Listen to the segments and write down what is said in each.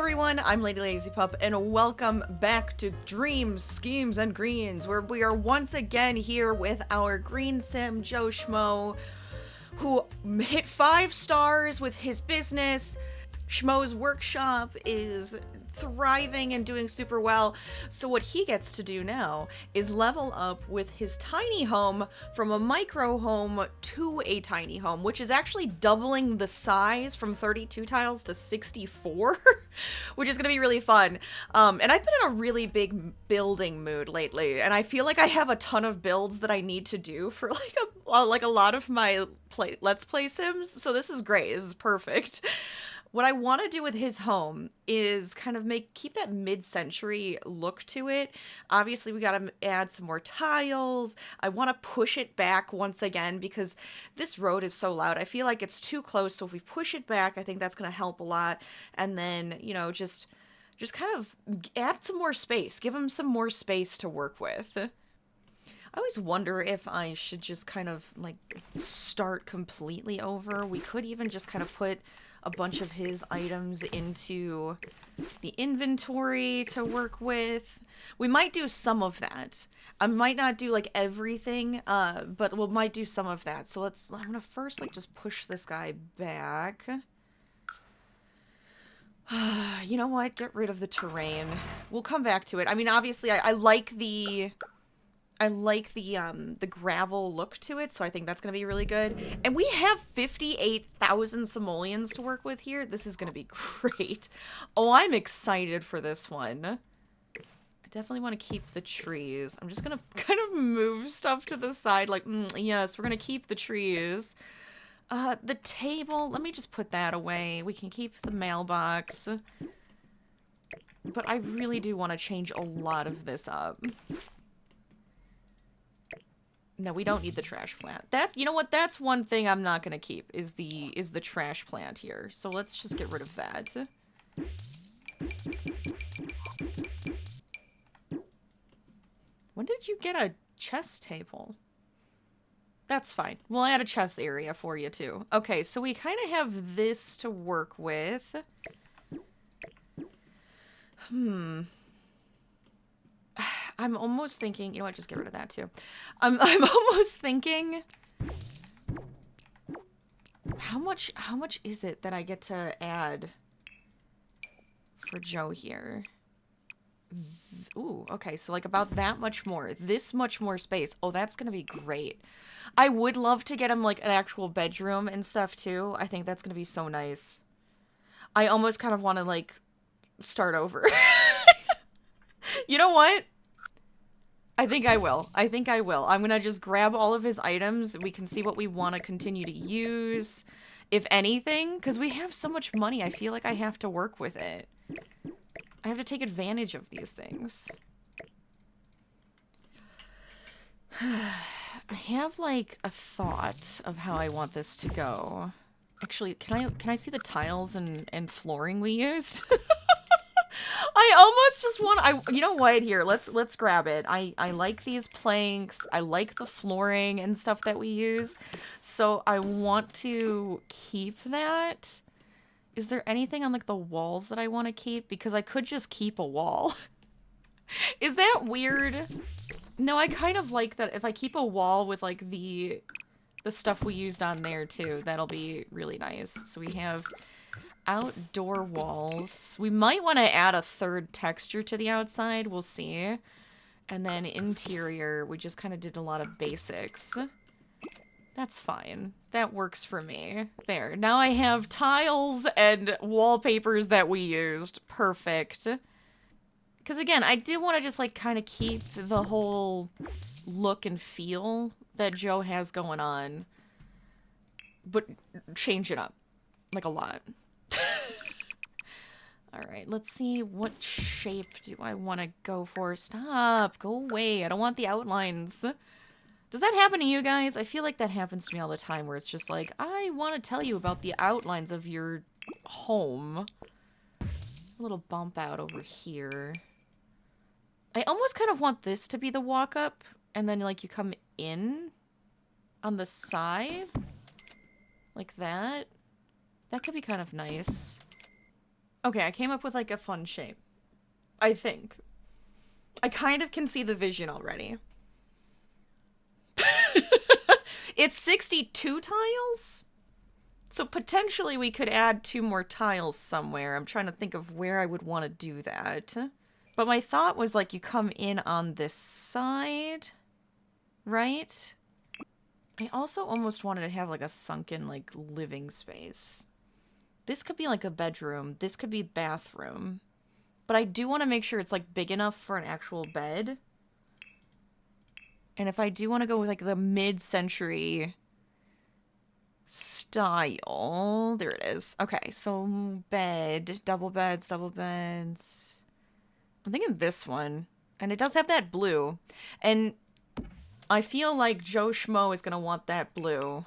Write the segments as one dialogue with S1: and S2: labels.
S1: everyone, I'm LadyLazyPup, and welcome back to Dreams, Schemes, and Greens, where we are once again here with our green sim, Joe Schmo, who hit 5 stars with his business. Schmo's workshop is thriving and doing super well, so what he gets to do now is level up with his tiny home from a micro home to a tiny home, which is actually doubling the size from 32 tiles to 64, which is gonna be really fun. And I've been in a really big building mood lately, and I feel like I have a ton of builds that I need to do for like a lot of my Let's Play sims, so this is great. This is perfect. What I want to do with his home is kind of keep that mid-century look to it. Obviously, we got to add some more tiles. I want to push it back once again because this road is so loud. I feel like it's too close, so if we push it back, I think that's going to help a lot. And then, you know, just kind of add some more space. Give him some more space to work with. I always wonder if I should just kind of, like, start completely over. We could even just kind of put a bunch of his items into the inventory to work with. We might do some of that. I might not do, like, everything, but we might do some of that. So I'm gonna first, like, just push this guy back. You know what? Get rid of the terrain. We'll come back to it. I mean, obviously, I like the gravel look to it, so I think that's going to be really good. And we have 58,000 simoleons to work with here. This is going to be great. Oh, I'm excited for this one. I definitely want to keep the trees. I'm just going to kind of move stuff to the side, like, yes, we're going to keep the trees. The table, let me just put that away. We can keep the mailbox. But I really do want to change a lot of this up. No, we don't need the trash plant. You know what? That's one thing I'm not gonna keep is the trash plant here. So let's just get rid of that. When did you get a chest table? That's fine. We'll add a chest area for you too. Okay, so we kind of have this to work with. I'm almost thinking, you know what, just get rid of that too. I'm almost thinking, how much is it that I get to add for Joe here? Ooh, okay, so like about that much more. This much more space. Oh, that's gonna be great. I would love to get him like an actual bedroom and stuff too. I think that's gonna be so nice. I almost kind of want to like start over. You know what? I think I will. I think I will. I'm gonna just grab all of his items. We can see what we want to continue to use, if anything, because we have so much money. I feel like I have to work with it. I have to take advantage of these things. I have, like, a thought of how I want this to go. Actually, can I see the tiles and flooring we used? I almost just want, you know what, here, let's grab it. I like these planks, I like the flooring and stuff that we use, so I want to keep that. Is there anything on, like, the walls that I want to keep? Because I could just keep a wall. Is that weird? No, I kind of like that if I keep a wall with, like, the stuff we used on there, too. That'll be really nice. So we have outdoor walls. We might want to add a third texture to the outside. We'll see. And then interior, we just kind of did a lot of basics. That's fine. That works for me. There. Now I have tiles and wallpapers that we used. Perfect. Because again, I do want to just like kind of keep the whole look and feel that Joe has going on. But change it up. Like a lot. Alright, let's see what shape do I want to go for. Stop! Go away. I don't want the outlines. Does that happen to you guys? I feel like that happens to me all the time where it's just like, I want to tell you about the outlines of your home. A little bump out over here. I almost kind of want this to be the walk up and then like you come in on the side. Like that. That could be kind of nice. Okay, I came up with like a fun shape. I think. I kind of can see the vision already. It's 62 tiles? So potentially we could add 2 more tiles somewhere. I'm trying to think of where I would want to do that. But my thought was like you come in on this side, right? I also almost wanted to have like a sunken like living space. This could be like a bedroom. This could be bathroom. But I do want to make sure it's like big enough for an actual bed. And if I do want to go with like the mid-century style, there it is. Okay, so bed, double beds, double beds. I'm thinking this one. And it does have that blue. And I feel like Joe Schmo is going to want that blue.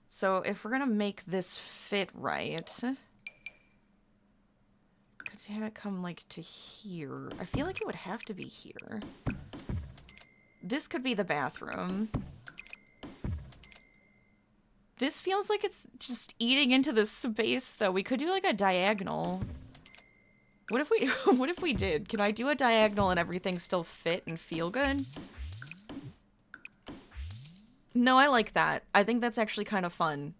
S1: So if we're going to make this fit right, could have it come like to here. I feel like it would have to be here. This could be the bathroom. This feels like it's just eating into this space, though. We could do like a diagonal. What if we what if we did? Can I do a diagonal and everything still fit and feel good? No, I like that. I think that's actually kind of fun.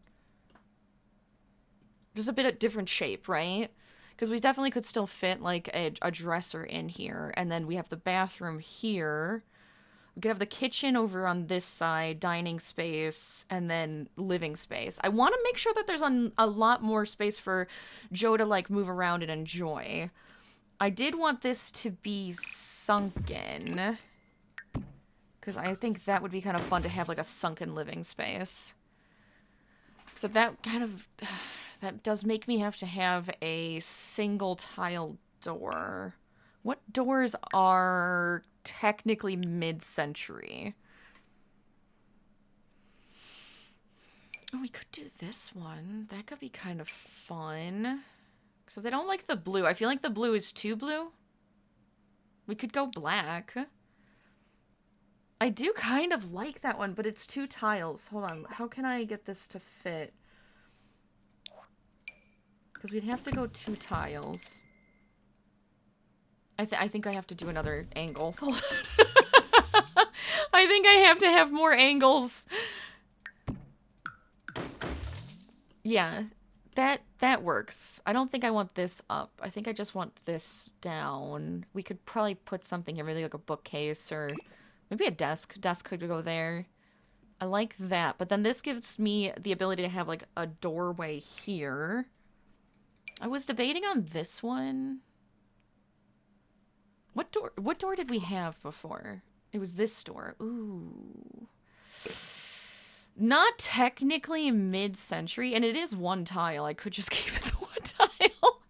S1: Just a bit of different shape, right? Because we definitely could still fit like a dresser in here, and then we have the bathroom here. We could have the kitchen over on this side, dining space, and then living space. I want to make sure that there's a lot more space for Joe to, like, move around and enjoy. I did want this to be sunken, because I think that would be kind of fun to have, like, a sunken living space. Except that kind of... that does make me have to have a single tile door. What doors are technically mid-century? Oh, we could do this one. That could be kind of fun. Except I don't like the blue. I feel like the blue is too blue. We could go black. I do kind of like that one, but it's 2 tiles. Hold on. How can I get this to fit? Because we'd have to go 2 tiles. I think I have to do another angle. Hold on. I think I have to have more angles. Yeah, that works. I don't think I want this up. I think I just want this down. We could probably put something here, maybe like a bookcase or maybe a desk. Desk could go there. I like that, but then this gives me the ability to have like a doorway here. I was debating on this one. What door did we have before? It was this door. Ooh. Not technically mid-century, and it is 1 tile. I could just keep the 1 tile.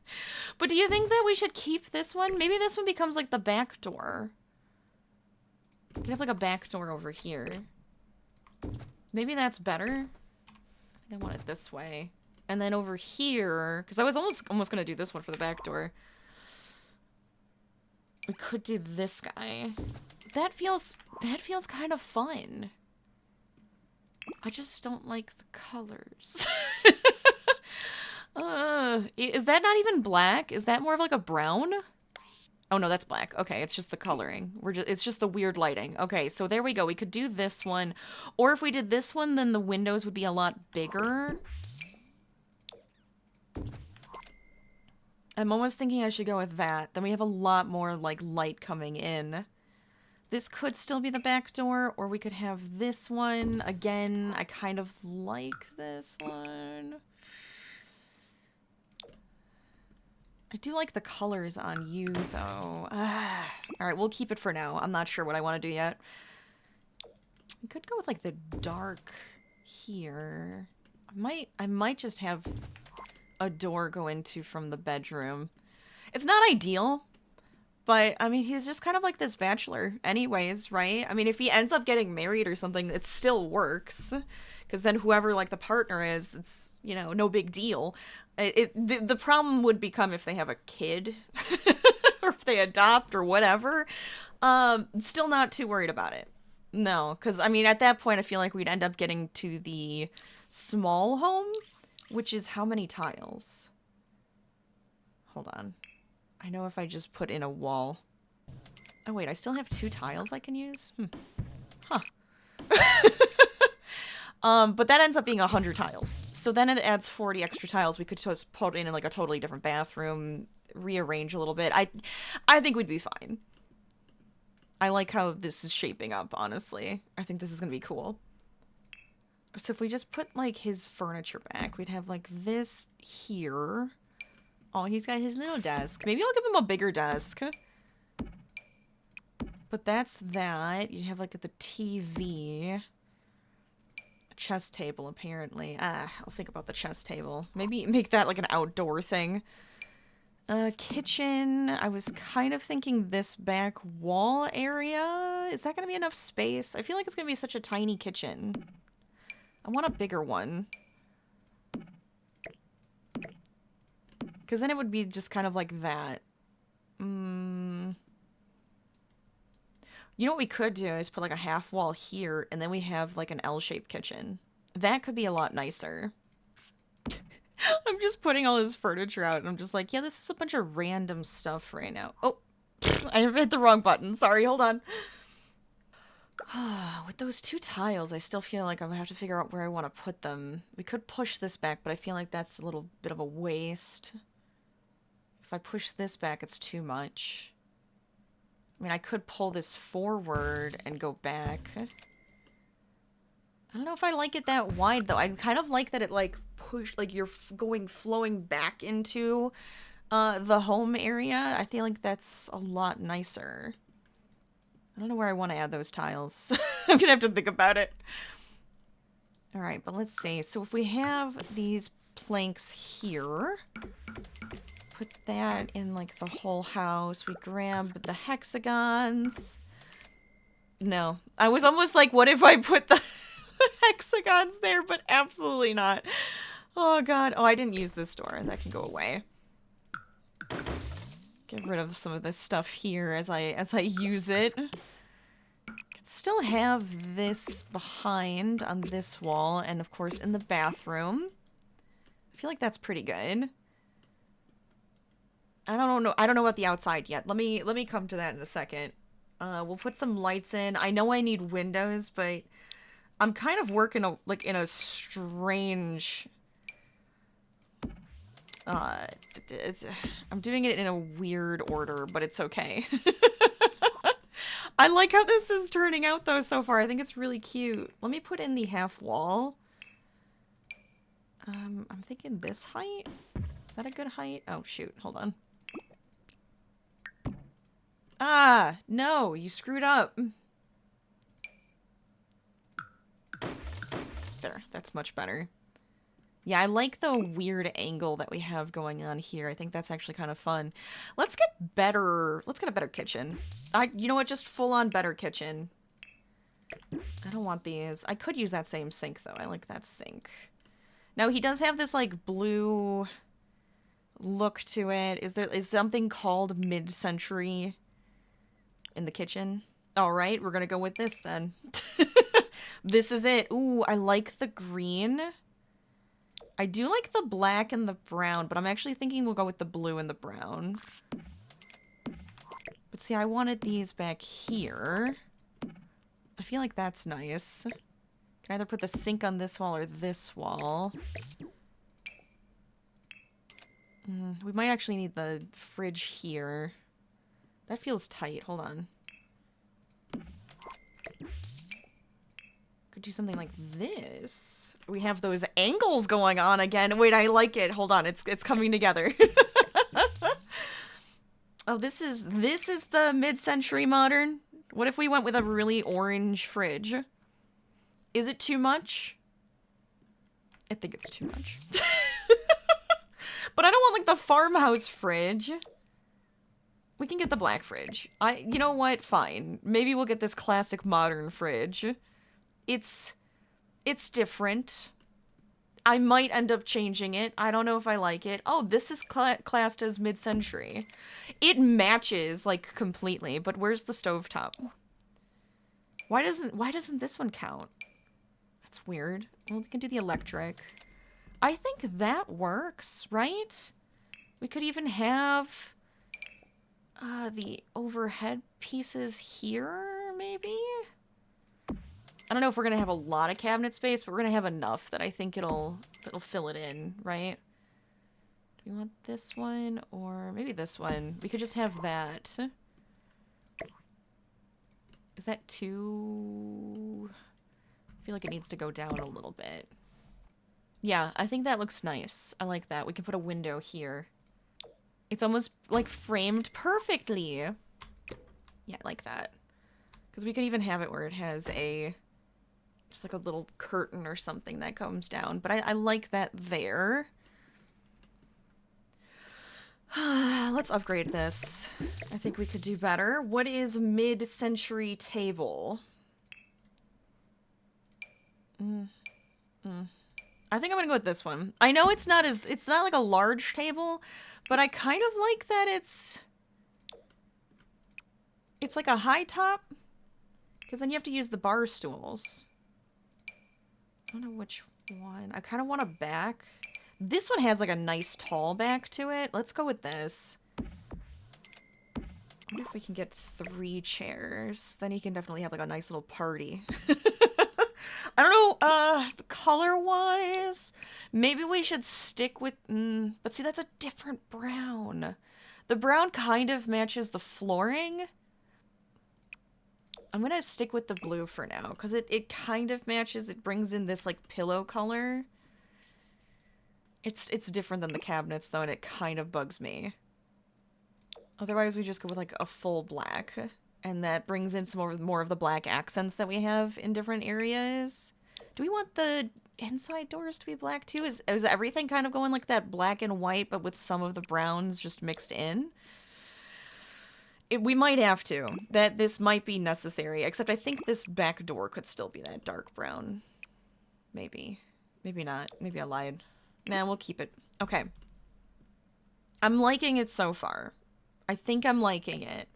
S1: But do you think that we should keep this one? Maybe this one becomes like the back door. We could have like a back door over here. Maybe that's better. I think I want it this way. And then over here, because I was almost gonna do this one for the back door. We could do this guy. That feels kind of fun. I just don't like the colors. Is that not even black? Is that more of like a brown? Oh no, that's black. Okay, it's just the coloring. It's just the weird lighting. Okay, so there we go. We could do this one. Or if we did this one, then the windows would be a lot bigger. I'm almost thinking I should go with that. Then we have a lot more, like, light coming in. This could still be the back door, or we could have this one. Again, I kind of like this one. I do like the colors on you, though. Alright, we'll keep it for now. I'm not sure what I want to do yet. We could go with, like, the dark here. I might just have a door go into from the bedroom. It's not ideal, but I mean, he's just kind of like this bachelor anyways, right? I mean, if he ends up getting married or something, it still works, because then whoever like the partner is, it's, you know, no big deal. The problem would become if they have a kid or if they adopt or whatever. Still not too worried about it. No, because I mean, at that point, I feel like we'd end up getting to the small home, which is how many tiles? hold on. I know if I just put in a wall. Oh, wait, I still have 2 tiles I can use? Huh. But that ends up being 100 tiles. So then it adds 40 extra tiles. We could just put in like a totally different bathroom, rearrange a little bit. I think we'd be fine. I like how this is shaping up, honestly. I think this is gonna be cool. So if we just put like his furniture back, we'd have like this here. Oh, he's got his little desk. Maybe I'll give him a bigger desk. But that's that. You have like the TV. Chess table, apparently. I'll think about the chess table. Maybe make that like an outdoor thing. Kitchen. I was kind of thinking this back wall area. Is that going to be enough space? I feel like it's going to be such a tiny kitchen. I want a bigger one. Because then it would be just kind of like that. You know what we could do is put like a half wall here, and then we have like an L-shaped kitchen. That could be a lot nicer. I'm just putting all his furniture out, and I'm just like, yeah, this is a bunch of random stuff right now. Oh, I hit the wrong button. Sorry, hold on. With those 2 tiles, I still feel like I'm gonna have to figure out where I want to put them. We could push this back, but I feel like that's a little bit of a waste. If I push this back, it's too much. I mean, I could pull this forward and go back. I don't know if I like it that wide, though. I kind of like that it, like, like you're flowing back into the home area. I feel like that's a lot nicer. I don't know where I want to add those tiles. I'm gonna have to think about it. All right, but let's see. So if we have these planks here, put that in like the whole house. We grab the hexagons. No, I was almost like, what if I put the hexagons there? But absolutely not. Oh god. Oh, I didn't use this door. That can go away. Get rid of some of this stuff here as I use it. Could still have this behind on this wall, and of course in the bathroom. I feel like that's pretty good. I don't know about the outside yet. Let me come to that in a second. We'll put some lights in. I know I need windows, but I'm kind of working in a strange I'm doing it in a weird order, but it's okay. I like how this is turning out though so far. I think it's really cute. Let me put in the half wall. I'm thinking this height. Is that a good height? Oh shoot, hold on. Ah, no, you screwed up. There, that's much better. Yeah, I like the weird angle that we have going on here. I think that's actually kind of fun. Let's get a better kitchen. You know what, just full on better kitchen. I don't want these. I could use that same sink though. I like that sink. Now he does have this like blue look to it. Is something called mid-century in the kitchen? All right, we're gonna go with this then. This is it. Ooh, I like the green. I do like the black and the brown, but I'm actually thinking we'll go with the blue and the brown. But see, I wanted these back here. I feel like that's nice. Can either put the sink on this wall or this wall. We might actually need the fridge here. That feels tight. Hold on. Could do something like this. We have those angles going on again. Wait, I like it. Hold on. It's coming together. Oh, this is the mid-century modern. What if we went with a really orange fridge? Is it too much? I think it's too much. But I don't want like the farmhouse fridge. We can get the black fridge. You know what? Fine. Maybe we'll get this classic modern fridge. It's different. I might end up changing it. I don't know if I like it. Oh, this is classed as mid-century. It matches like completely, but where's the stovetop? Why doesn't this one count? That's weird. Well, we can do the electric. I think that works, right? We could even have the overhead pieces here, maybe? I don't know if we're gonna have a lot of cabinet space, but we're gonna have enough that I think it'll fill it in, right? Do we want this one or maybe this one? We could just have that. Is that too... I feel like it needs to go down a little bit. Yeah, I think that looks nice. I like that. We can put a window here. It's almost like framed perfectly. Yeah, I like that. Because we could even have it where it has a... just like a little curtain or something that comes down. But I like that there. Let's upgrade this. I think we could do better. What is mid-century table? I think I'm gonna go with this one. I know it's not like a large table, but I kind of like that it's like a high top, because then you have to use the bar stools. I don't know which one. I kind of want a back. This one has like a nice tall back to it. Let's go with this. I wonder if we can get 3 chairs. Then you can definitely have like a nice little party. I don't know, color-wise, maybe we should stick with, but see, that's a different brown. The brown kind of matches the flooring. I'm gonna stick with the blue for now, because it kind of matches, it brings in this, like, pillow color. It's different than the cabinets, though, and it kind of bugs me. Otherwise, we just go with, like, a full black. And that brings in some more of the black accents that we have in different areas. Do we want the inside doors to be black too? Is everything kind of going like that black and white, but with some of the browns just mixed in? We might have to. This might be necessary. Except I think this back door could still be that dark brown. Maybe. Maybe not. Maybe I lied. Nah, we'll keep it. Okay. I'm liking it so far. I think I'm liking it.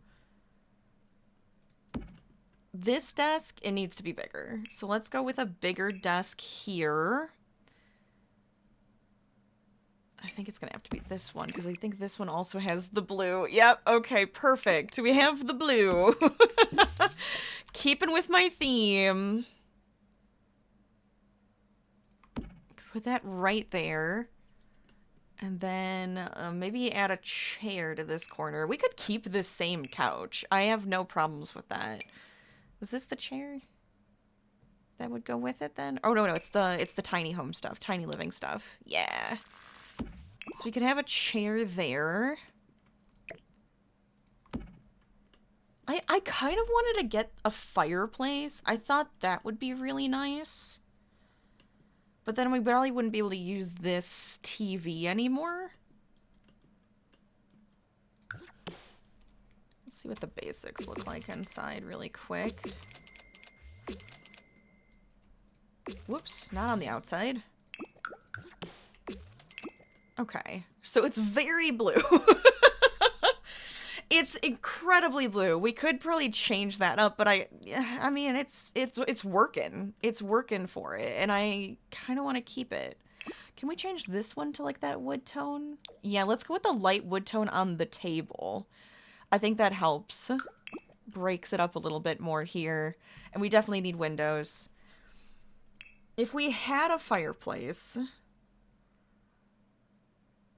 S1: This desk, it needs to be bigger. So let's go with a bigger desk here. I think it's going to have to be this one, because I think this one also has the blue. Yep, okay, perfect. We have the blue. Keeping with my theme. Put that right there. And then maybe add a chair to this corner. We could keep this same couch. I have no problems with that. Was this the chair that would go with it then? Oh, no, it's the tiny home stuff, tiny living stuff. Yeah. So we could have a chair there. I kind of wanted to get a fireplace. I thought that would be really nice. But then we probably wouldn't be able to use this TV anymore. Let's see what the basics look like inside really quick. Whoops, not on the outside. Okay, so it's very blue. It's incredibly blue. We could probably change that up, but I mean, it's working. It's working for it, and I kind of want to keep it. Can we change this one to like that wood tone? Yeah, let's go with the light wood tone on the table. I think that helps. Breaks it up a little bit more here. And we definitely need windows. If we had a fireplace...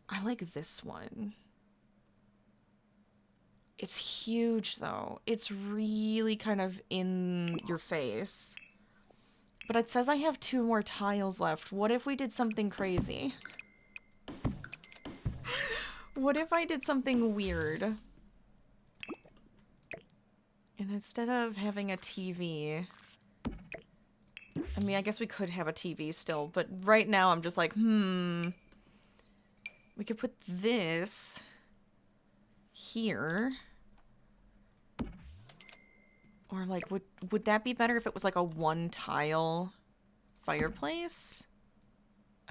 S1: I like this one. It's huge, though. It's really kind of in your face. But it says I have 2 more tiles left. What if we did something crazy? What if I did something weird? And instead of having a TV... I mean, I guess we could have a TV still, but right now I'm just like, We could put this here. Or like, would that be better if it was like a 1-tile fireplace?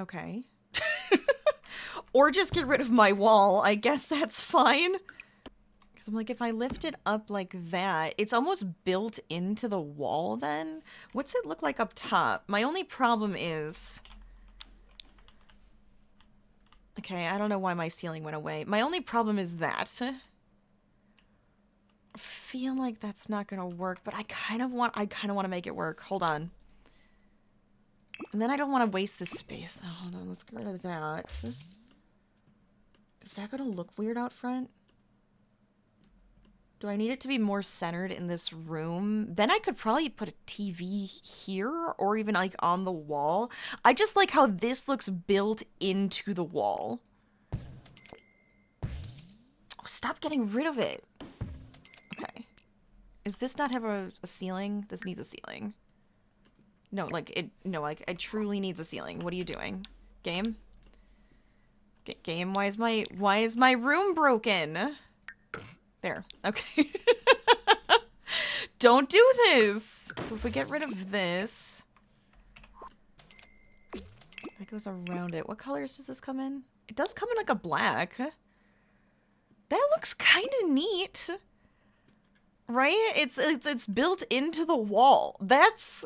S1: Okay. Or just get rid of my wall. I guess that's fine. Because I'm like, if I lift it up like that, it's almost built into the wall then. What's it look like up top? My only problem is... Okay, I don't know why my ceiling went away. My only problem is that. I feel like that's not gonna work, but I kind of want to make it work. Hold on. And then I don't want to waste this space. Oh, hold on, let's get rid of that. Is that gonna look weird out front? Do I need it to be more centered in this room? Then I could probably put a TV here or even like on the wall. I just like how this looks built into the wall. Oh, stop getting rid of it. Okay. Does this not have a ceiling? This needs a ceiling. No, like it it truly needs a ceiling. What are you doing? Game? Game, why is my room broken? There. Okay. Don't do this! So if we get rid of this... That goes around it. What colors does this come in? It does come in like a black. That looks kind of neat. Right? It's built into the wall. That's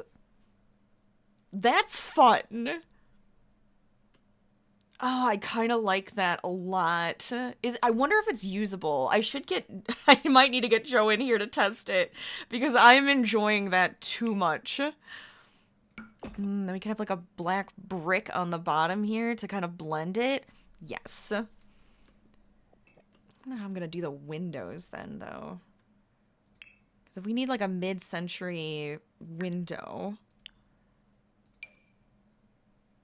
S1: fun. Oh, I kind of like that a lot. I wonder if it's usable. I might need to get Joe in here to test it because I'm enjoying that too much. Then we can have like a black brick on the bottom here to kind of blend it. Yes. I don't know how I'm going to do the windows then, though. Because if we need like a mid-century window...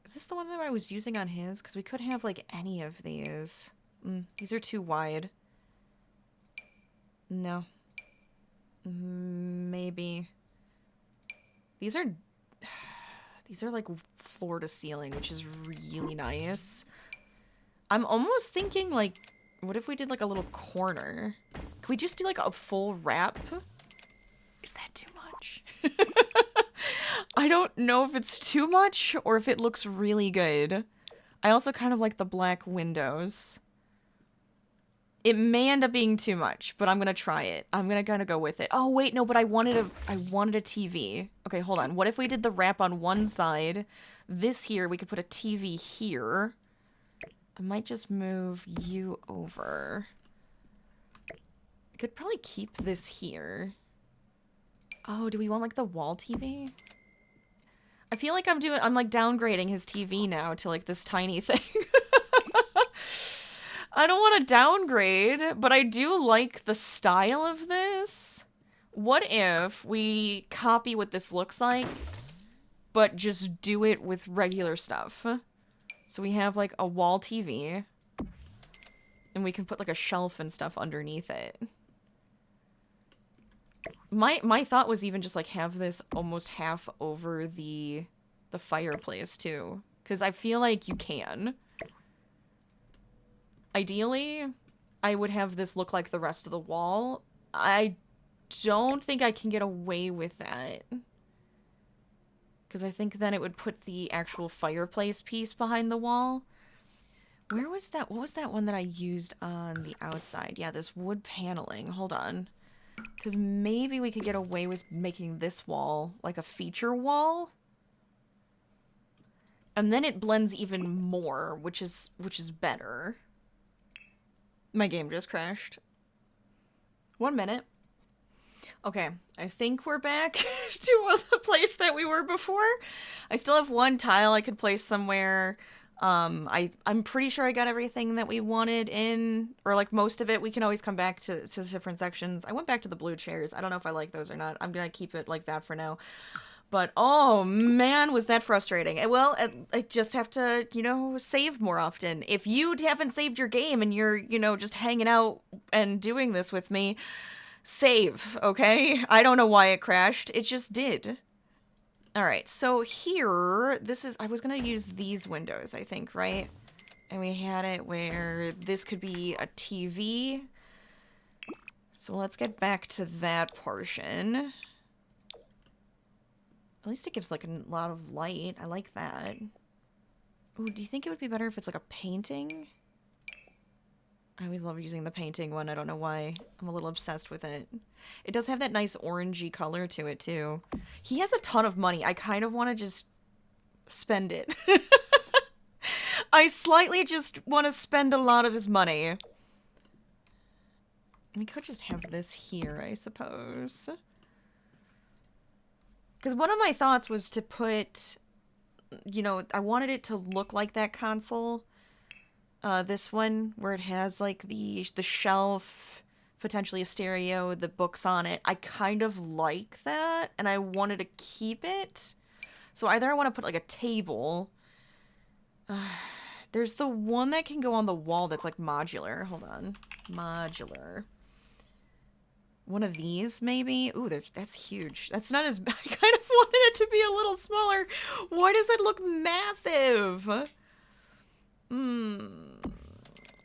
S1: Is this the one that I was using on his? Because we could have, like, any of these. These are too wide. No. Maybe. These are, like, floor to ceiling, which is really nice. I'm almost thinking, like, what if we did, like, a little corner? Could we just do, like, a full wrap? Is that too much? I don't know if it's too much or if it looks really good. I also kind of like the black windows. It may end up being too much, but I'm gonna try it. I'm gonna kind of go with it. Oh wait, no, but I wanted a TV. Okay, hold on. What if we did the wrap on one side? This here, we could put a TV here. I might just move you over. I could probably keep this here. Oh, do we want like the wall TV? I feel like I'm like downgrading his TV now to like this tiny thing. I don't want to downgrade, but I do like the style of this. What if we copy what this looks like, but just do it with regular stuff? So we have like a wall TV, and we can put like a shelf and stuff underneath it. My thought was even just like have this almost half over the fireplace too, because I feel like you can. Ideally, I would have this look like the rest of the wall. I don't think I can get away with that, because I think then it would put the actual fireplace piece behind the wall. Where was that? What was that one that I used on the outside? Yeah, this wood paneling. Hold on. Because maybe we could get away with making this wall like a feature wall. And then it blends even more, which is better. My game just crashed. 1 minute. Okay, I think we're back to the place that we were before. I still have one tile I could place somewhere. I'm pretty sure I got everything that we wanted in, or like most of it. We can always come back to different sections. I went back to the blue chairs. I don't know if I like those or not. I'm gonna keep it like that for now. But oh man, was that frustrating. Well, I just have to, you know, save more often. If you haven't saved your game and you're, you know, just hanging out and doing this with me, save, okay? I don't know why it crashed. It just did. All right, so here, I was gonna use these windows, I think, right? And we had it where this could be a TV. So let's get back to that portion. At least it gives like a lot of light. I like that. Ooh, do you think it would be better if it's like a painting? I always love using the painting one. I don't know why. I'm a little obsessed with it. It does have that nice orangey color to it, too. He has a ton of money. I kind of want to just spend it. I slightly just want to spend a lot of his money. We could just have this here, I suppose. Because one of my thoughts was to put, you know, I wanted it to look like that console. This one, where it has, like, the shelf, potentially a stereo, the books on it. I kind of like that, and I wanted to keep it. So either I want to put, like, a table. There's the one that can go on the wall that's, like, modular. Hold on. Modular. One of these, maybe? Ooh, that's huge. That's not as... I kind of wanted it to be a little smaller. Why does it look massive?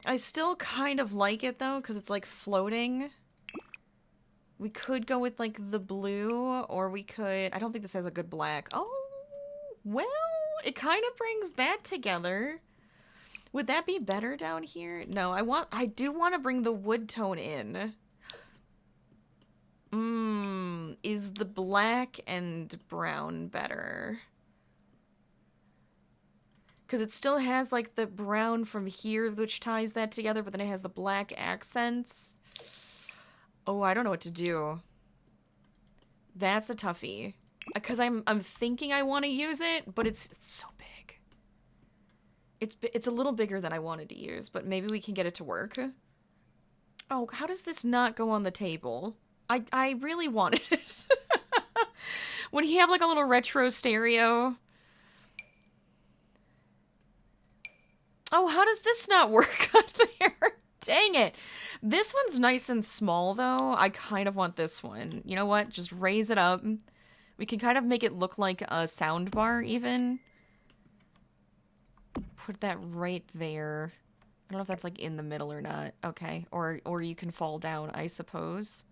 S1: I still kind of like it, though, because it's, like, floating. We could go with, like, the blue, or we could... I don't think this has a good black. Oh, well, it kind of brings that together. Would that be better down here? No, I do want to bring the wood tone in. Is the black and brown better? Because it still has, like, the brown from here, which ties that together, but then it has the black accents. Oh, I don't know what to do. That's a toughie. Because I'm thinking I want to use it, but it's so big. It's a little bigger than I wanted to use, but maybe we can get it to work. Oh, how does this not go on the table? I really wanted it. Would he have, like, a little retro stereo? Oh, how does this not work on there? Dang it. This one's nice and small, though. I kind of want this one. You know what? Just raise it up. We can kind of make it look like a sound bar, even. Put that right there. I don't know if that's, like, in the middle or not. Okay. Or you can fall down, I suppose.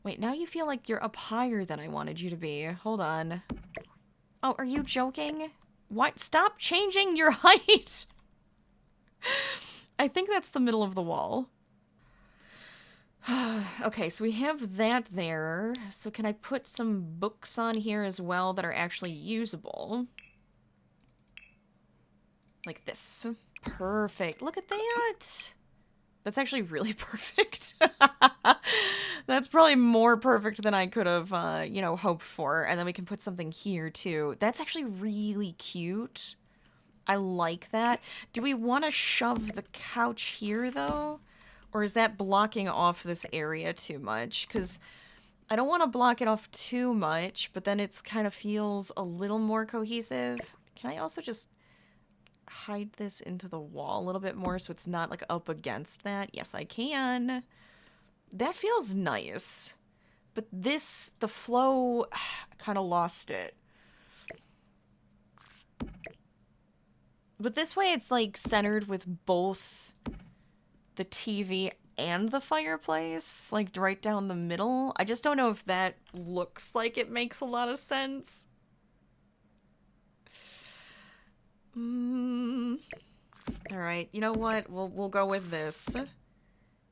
S1: Wait, now you feel like you're up higher than I wanted you to be. Hold on. Oh, are you joking? What? Stop changing your height! I think that's the middle of the wall. Okay, so we have that there. So can I put some books on here as well that are actually usable? Like this. Perfect. Look at that! That's actually really perfect. That's probably more perfect than I could have, you know, hoped for. And then we can put something here, too. That's actually really cute. I like that. Do we want to shove the couch here, though? Or is that blocking off this area too much? Because I don't want to block it off too much, but then it kind of feels a little more cohesive. Can I also just hide this into the wall a little bit more so it's not, like, up against that? Yes, I can. That feels nice. But this, the flow, kind of lost it. But this way it's, like, centered with both the TV and the fireplace, like, right down the middle. I just don't know if that looks like it makes a lot of sense. Alright, you know what? We'll go with this.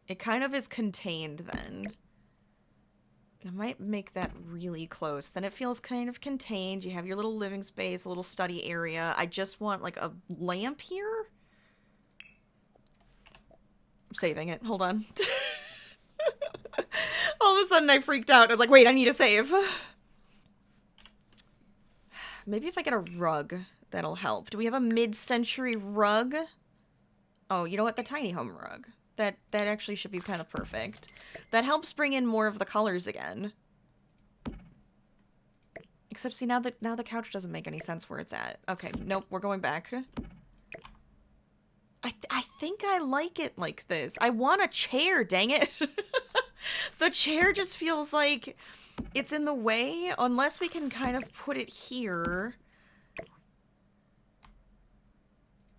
S1: It kind of is contained then. I might make that really close. Then it feels kind of contained. You have your little living space, a little study area. I just want, like, a lamp here. I'm saving it. Hold on. All of a sudden I freaked out. I was like, wait, I need to save. Maybe if I get a rug, that'll help. Do we have a mid-century rug? Oh, you know what? The tiny home rug. That actually should be kind of perfect. That helps bring in more of the colors again. Except, see, now the couch doesn't make any sense where it's at. Okay, nope, we're going back. I think I like it like this. I want a chair, dang it. The chair just feels like it's in the way, unless we can kind of put it here.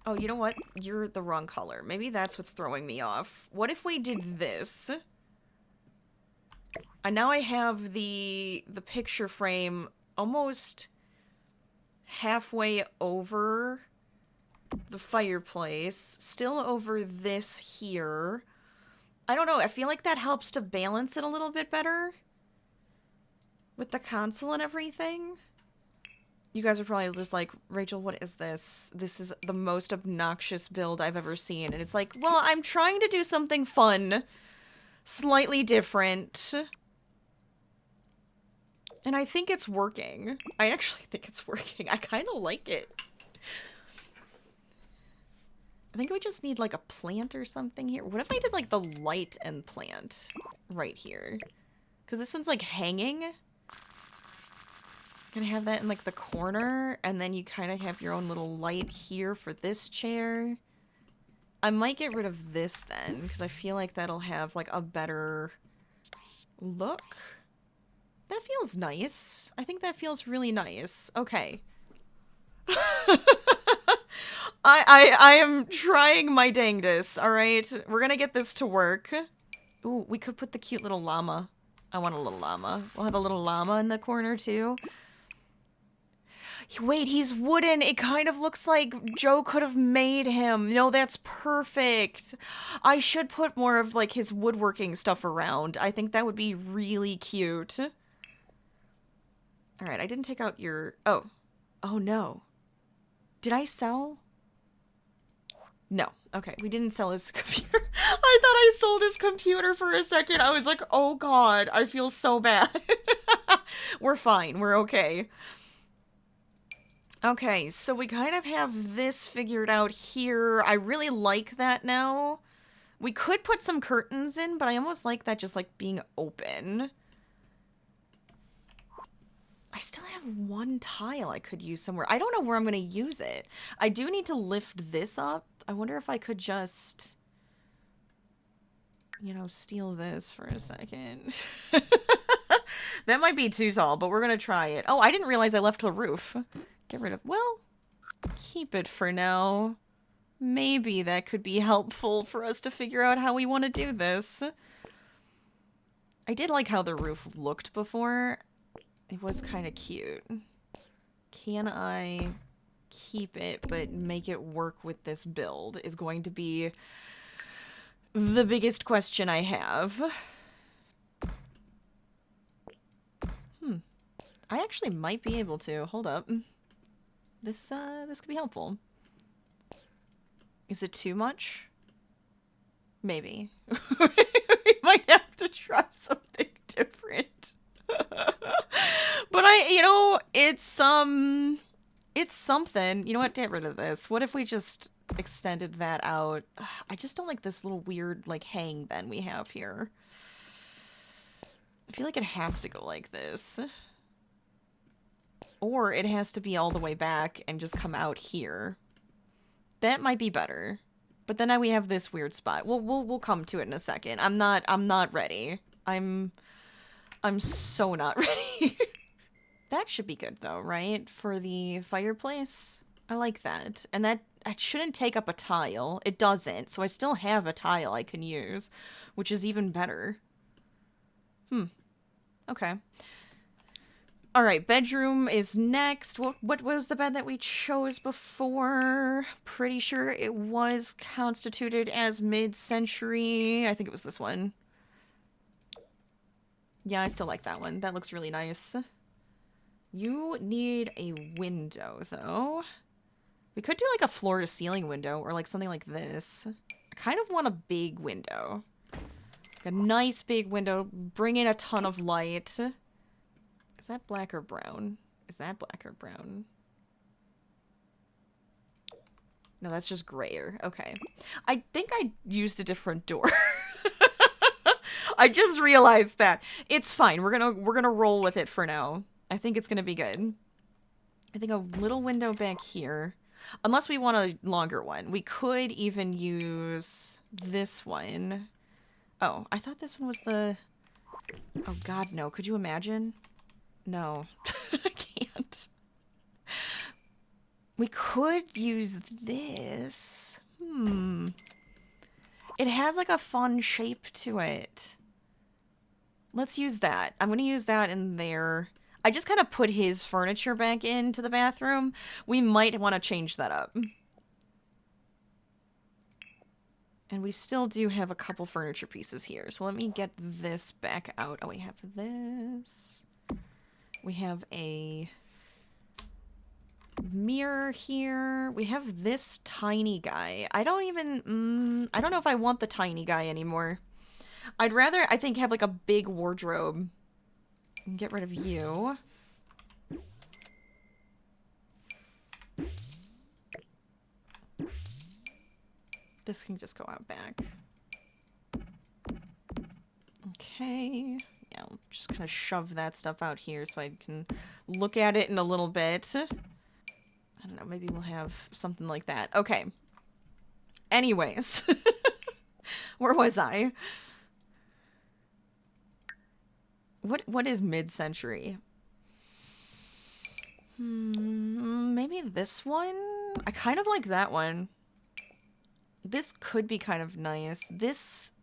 S1: Oh, you know what? You're the wrong color. Maybe that's what's throwing me off. What if we did this? And now I have the picture frame almost halfway over the fireplace, still over this here. I don't know, I feel like that helps to balance it a little bit better with the console and everything. You guys are probably just like, Rachel, what is this? This is the most obnoxious build I've ever seen. And it's like, well, I'm trying to do something fun, slightly different. And I think it's working. I actually think it's working. I kind of like it. I think we just need like a plant or something here. What if I did like the light and plant right here? Because this one's like hanging. Gonna have that in like the corner, and then you kind of have your own little light here for this chair. I might get rid of this then, because I feel like that'll have like a better look. That feels nice. I think that feels really nice. Okay. I am trying my dangdest, alright? We're gonna get this to work. Ooh, we could put the cute little llama. I want a little llama. We'll have a little llama in the corner too. Wait, he's wooden. It kind of looks like Joe could have made him. No, that's perfect. I should put more of like his woodworking stuff around. I think that would be really cute. All right, I didn't take out your... Oh. Oh, no. Did I sell? No. Okay, we didn't sell his computer. I thought I sold his computer for a second. I was like, oh god, I feel so bad. We're fine. We're okay. Okay, so we kind of have this figured out here. I really like that now. We could put some curtains in, but I almost like that just like being open. I still have one tile I could use somewhere. I don't know where I'm going to use it. I do need to lift this up. I wonder if I could just, you know, steal this for a second. That might be too tall, but we're going to try it. Oh, I didn't realize I left the roof. Get rid of... Well, keep it for now. Maybe that could be helpful for us to figure out how we want to do this. I did like how the roof looked before. It was kind of cute. Can I keep it but make it work with this build is going to be the biggest question I have. I actually might be able to. Hold up. This could be helpful. Is it too much? Maybe. We might have to try something different. But you know, it's something. You know what? Get rid of this. What if we just extended that out? I just don't like this little weird, like, hang then we have here. I feel like it has to go like this. Or it has to be all the way back and just come out here. That might be better. But then now we have this weird spot. We'll come to it in a second. I'm not ready. I'm so not ready. That should be good though, right? For the fireplace. I like that. And that shouldn't take up a tile. It doesn't. So I still have a tile I can use, which is even better. Okay. All right, bedroom is next. What was the bed that we chose before? Pretty sure it was constituted as mid-century. I think it was this one. Yeah, I still like that one. That looks really nice. You need a window, though. We could do like a floor-to-ceiling window or like something like this. I kind of want a big window. Like a nice big window. Bring in a ton of light. Is that black or brown? Is that black or brown? No, that's just grayer. Okay. I think I used a different door. I just realized that. It's fine. We're gonna roll with it for now. I think it's gonna be good. I think a little window back here. Unless we want a longer one. We could even use this one. Oh, I thought this one was the... Oh god, no. Could you imagine? No, I can't. We could use this. It has like a fun shape to it. Let's use that. I'm going to use that in there. I just kind of put his furniture back into the bathroom. We might want to change that up. And we still do have a couple furniture pieces here. So let me get this back out. Oh, we have this. We have a Mirror here. We have this tiny guy. I don't know if I want the tiny guy anymore. I'd rather, I think, have like a big wardrobe. Get rid of you. This can just go out back. Okay. Yeah, I'll just kind of shove that stuff out here so I can look at it in a little bit. I don't know, maybe we'll have something like that. Okay. Anyways. Where was I? What is mid-century? Maybe this one? I kind of like that one. This could be kind of nice. This...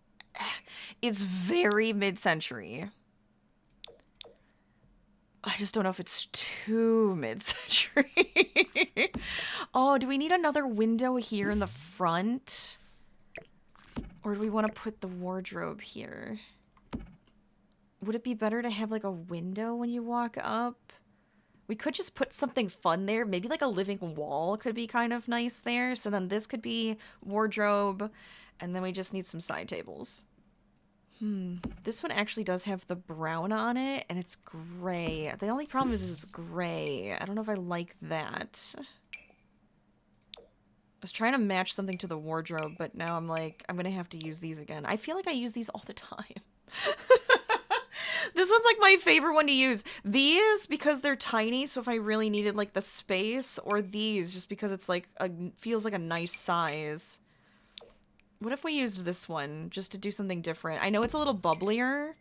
S1: It's very mid-century. I just don't know if it's too mid-century. Oh, do we need another window here in the front? Or do we want to put the wardrobe here? Would it be better to have like a window when you walk up? We could just put something fun there. Maybe like a living wall could be kind of nice there. So then this could be wardrobe. And then we just need some side tables. This one actually does have the brown on it. And it's gray. The only problem is it's gray. I don't know if I like that. I was trying to match something to the wardrobe. But now I'm like, I'm going to have to use these again. I feel like I use these all the time. This one's like my favorite one to use. These because they're tiny, so if I really needed like the space, or these just because it's like feels like a nice size. What if we used this one just to do something different? I know it's a little bubblier.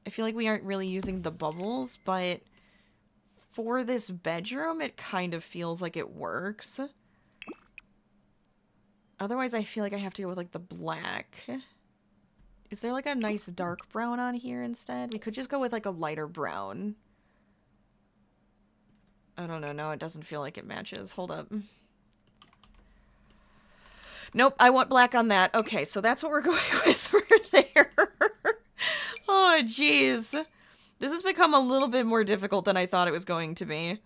S1: I feel like we aren't really using the bubbles, but for this bedroom, it kind of feels like it works. Otherwise, I feel like I have to go with like the black. Is there like a nice dark brown on here instead? We could just go with like a lighter brown. I don't know. No, it doesn't feel like it matches. Hold up. Nope, I want black on that. Okay, so that's what we're going with for there. Oh, jeez. This has become a little bit more difficult than I thought it was going to be.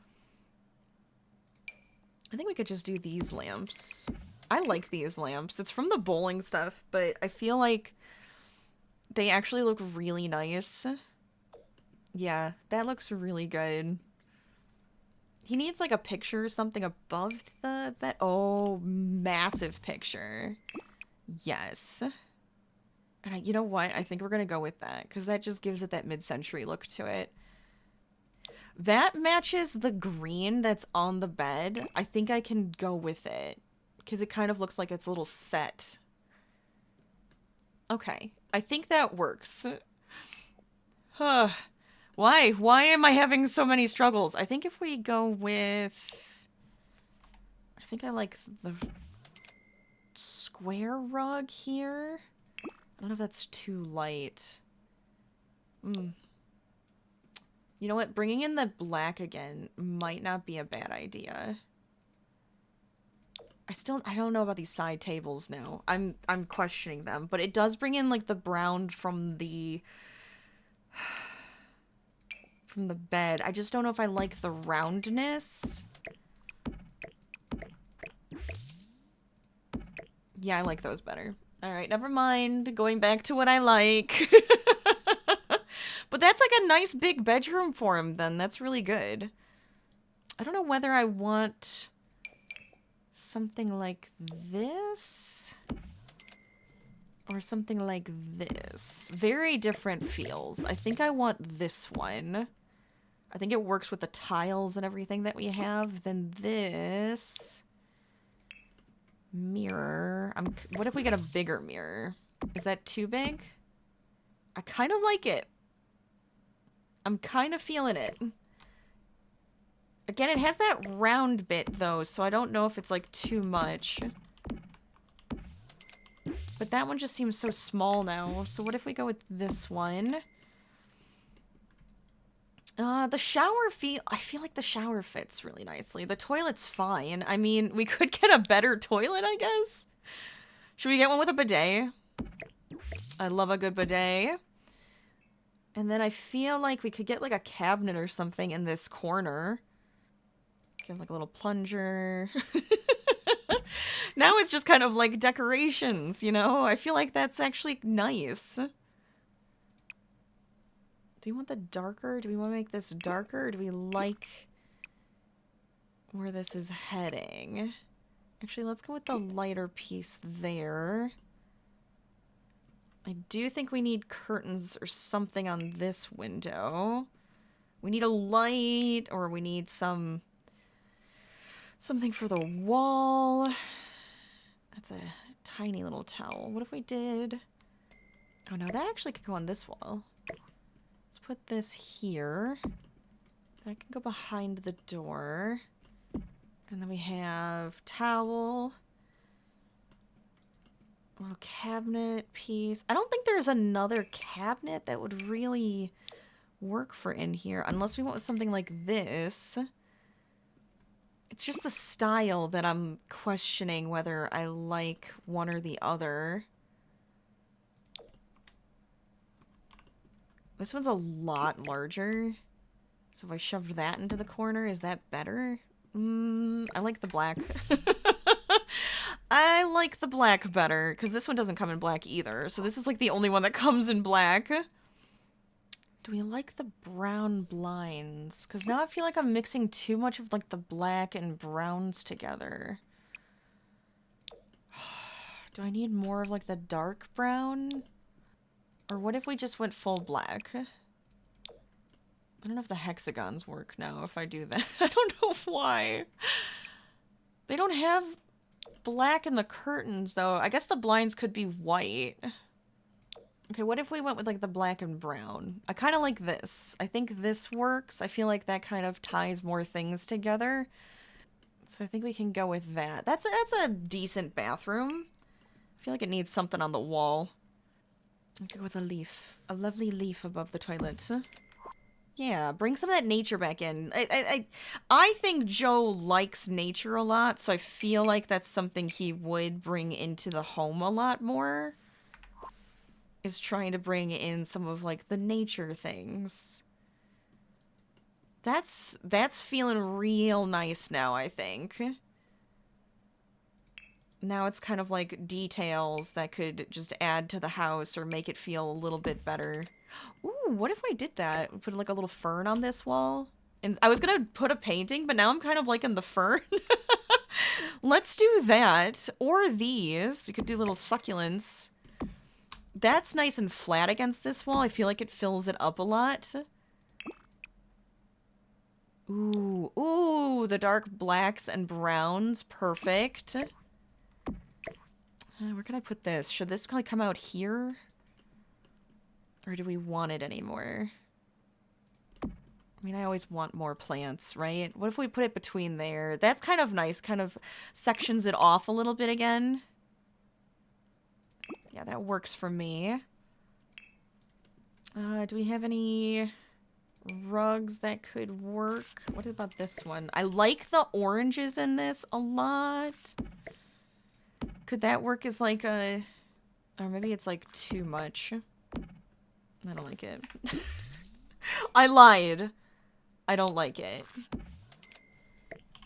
S1: I think we could just do these lamps. I like these lamps. It's from the bowling stuff, but I feel like they actually look really nice. Yeah, that looks really good. He needs like a picture or something above the bed. Oh, massive picture. Yes. And you know what? I think we're going to go with that because that just gives it that mid-century look to it. That matches the green that's on the bed. I think I can go with it because it kind of looks like it's a little set. Okay. I think that works. Huh. Why? Why am I having so many struggles? I think if we go with... I think I like the square rug here. I don't know if that's too light. You know what? Bringing in the black again might not be a bad idea. I don't know about these side tables now. I'm questioning them, but it does bring in like the brown from the bed. I just don't know if I like the roundness. Yeah, I like those better. All right, never mind. Going back to what I like. But that's like a nice big bedroom for him then. That's really good. I don't know whether I want something like this or something like this. Very different feels. I think I want this one. I think it works with the tiles and everything that we have. Then this mirror. What if we get a bigger mirror? Is that too big? I kind of like it. I'm kind of feeling it. Again, it has that round bit, though, so I don't know if it's, like, too much. But that one just seems so small now. So what if we go with this one? The shower I feel like the shower fits really nicely. The toilet's fine. I mean, we could get a better toilet, I guess. Should we get one with a bidet? I love a good bidet. And then I feel like we could get like a cabinet or something in this corner. Get like a little plunger. Now it's just kind of like decorations, you know? I feel like that's actually nice. Do you want the darker? Do we want to make this darker? Or do we like where this is heading? Actually, let's go with the lighter piece there. I do think we need curtains or something on this window. We need a light, or we need something for the wall. That's a tiny little towel. What if we did... Oh no, that actually could go on this wall. Let's put this here. That can go behind the door. And then we have towel. A little cabinet piece. I don't think there's another cabinet that would really work for in here. Unless we went with something like this. It's just the style that I'm questioning whether I like one or the other. This one's a lot larger. So if I shoved that into the corner, is that better? I like the black. I like the black better, because this one doesn't come in black either. So this is like the only one that comes in black. Do we like the brown blinds? Because now I feel like I'm mixing too much of like the black and browns together. Do I need more of like the dark brown? Or what if we just went full black? I don't know if the hexagons work now if I do that. I don't know why. They don't have black in the curtains though. I guess the blinds could be white. Okay, what if we went with like the black and brown? I kind of like this. I think this works. I feel like that kind of ties more things together. So I think we can go with that. That's a decent bathroom. I feel like it needs something on the wall. I'll go with a leaf. A lovely leaf above the toilet. Yeah, bring some of that nature back in. I think Joe likes nature a lot, so I feel like that's something he would bring into the home a lot more. Is trying to bring in some of like the nature things. That's feeling real nice now, I think. Now it's kind of like details that could just add to the house or make it feel a little bit better. Ooh, what if we did that? We put like a little fern on this wall. And I was gonna put a painting, but now I'm kind of liking the fern. Let's do that. Or these. We could do little succulents. That's nice and flat against this wall. I feel like it fills it up a lot. Ooh, ooh, the dark blacks and browns. Perfect. Where can I put this? Should this probably come out here? Or do we want it anymore? I mean, I always want more plants, right? What if we put it between there? That's kind of nice. Kind of sections it off a little bit again. Yeah, that works for me. Do we have any rugs that could work? What about this one? I like the oranges in this a lot. Could that work as like a... Or maybe it's like too much. I don't like it. I lied. I don't like it.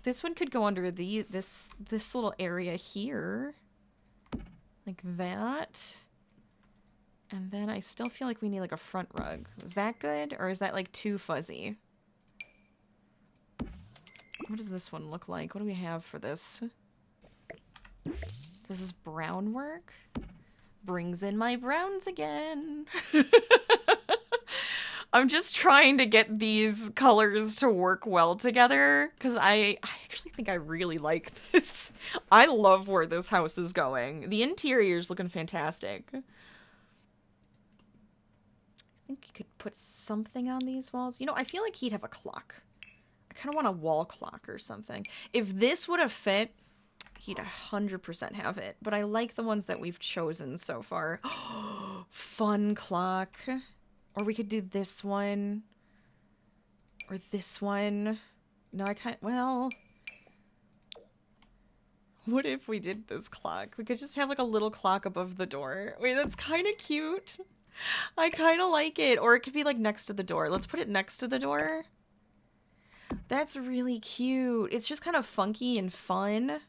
S1: This one could go under this little area here. Like that. And then I still feel like we need like a front rug. Is that good? Or is that like too fuzzy? What does this one look like? What do we have for this? Does this brown work? Brings in my browns again. I'm just trying to get these colors to work well together, because I actually think I really like this. I love where this house is going. The interior's looking fantastic. I think you could put something on these walls. You know, I feel like he'd have a clock. I kind of want a wall clock or something. If this would have fit, he'd 100% have it. But I like the ones that we've chosen so far. Fun clock. Or we could do this one. Or this one. No, I can't. Well. What if we did this clock? We could just have like a little clock above the door. Wait, that's kind of cute. I kind of like it. Or it could be like next to the door. Let's put it next to the door. That's really cute. It's just kind of funky and fun.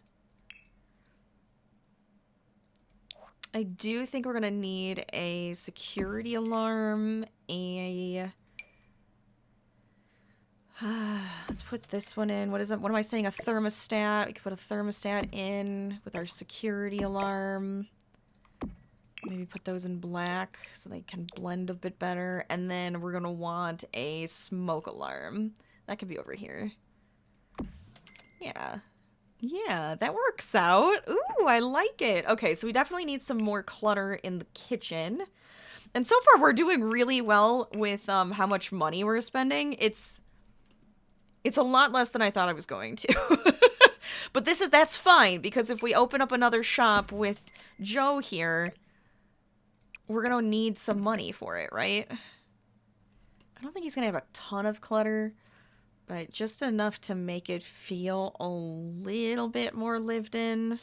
S1: I do think we're gonna need a security alarm, let's put this one in. What is it? What am I saying? A thermostat. We could put a thermostat in with our security alarm. Maybe put those in black so they can blend a bit better. And then we're gonna want a smoke alarm. That could be over here. Yeah. Yeah, that works out. Ooh, I like it. Okay, so we definitely need some more clutter in the kitchen. And so far we're doing really well with how much money we're spending. It's a lot less than I thought I was going to. But that's fine, because if we open up another shop with Joe here, we're gonna need some money for it, right? I don't think he's gonna have a ton of clutter, but just enough to make it feel a little bit more lived in.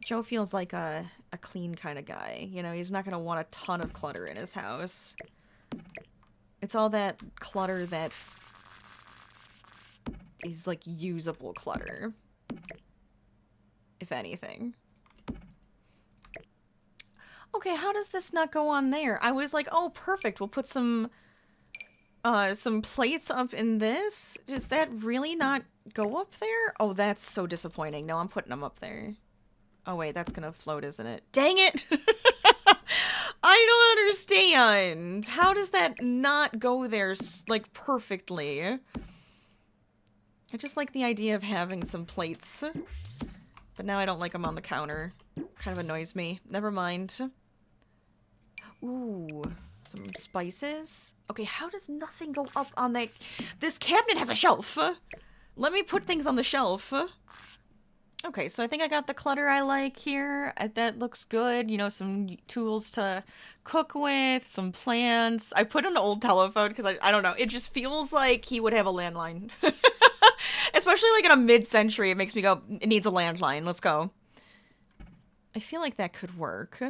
S1: Joe feels like a clean kind of guy. You know, he's not gonna want a ton of clutter in his house. It's all that clutter that is, like, usable clutter. If anything. Okay, how does this not go on there? I was like, oh, perfect. We'll put some plates up in this. Does that really not go up there? Oh, that's so disappointing. No, I'm putting them up there. Oh, wait, that's gonna float, isn't it? Dang it! I don't understand. How does that not go there, like, perfectly? I just like the idea of having some plates. But now I don't like them on the counter. Kind of annoys me. Never mind. Ooh, some spices. Okay, how does nothing go up on that? This cabinet has a shelf. Let me put things on the shelf. Okay, so I think I got the clutter I like here. That looks good. You know, some tools to cook with, some plants. I put an old telephone because I don't know. It just feels like he would have a landline. Especially like in a mid-century, it makes me go, it needs a landline. Let's go. I feel like that could work.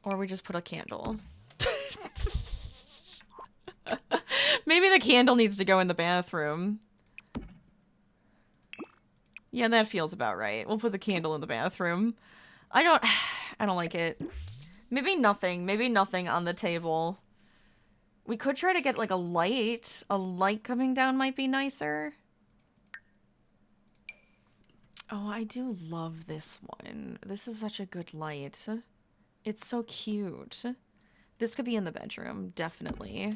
S1: Or we just put a candle. Maybe the candle needs to go in the bathroom. Yeah, that feels about right. We'll put the candle in the bathroom. I don't like it. Maybe nothing on the table. We could try to get like a light. A light coming down might be nicer. Oh, I do love this one. This is such a good light. It's so cute. This could be in the bedroom, definitely.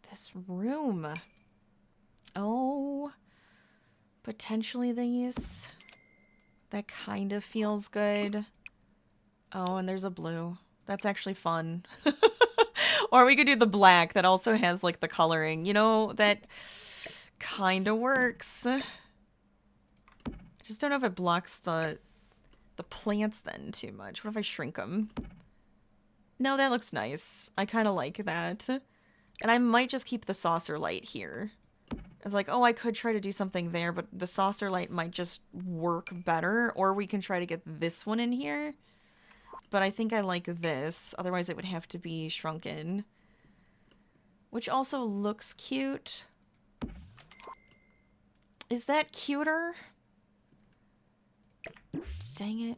S1: This room. Oh, potentially these. That kind of feels good. Oh, and there's a blue. That's actually fun. Or we could do the black that also has like the coloring. You know, that kind of works. I just don't know if it blocks the plants then too much. What if I shrink them? No, that looks nice. I kind of like that. And I might just keep the saucer light here. It's like, oh, I could try to do something there, but the saucer light might just work better. Or we can try to get this one in here. But I think I like this. Otherwise, it would have to be shrunken. Which also looks cute. Is that cuter? Dang it.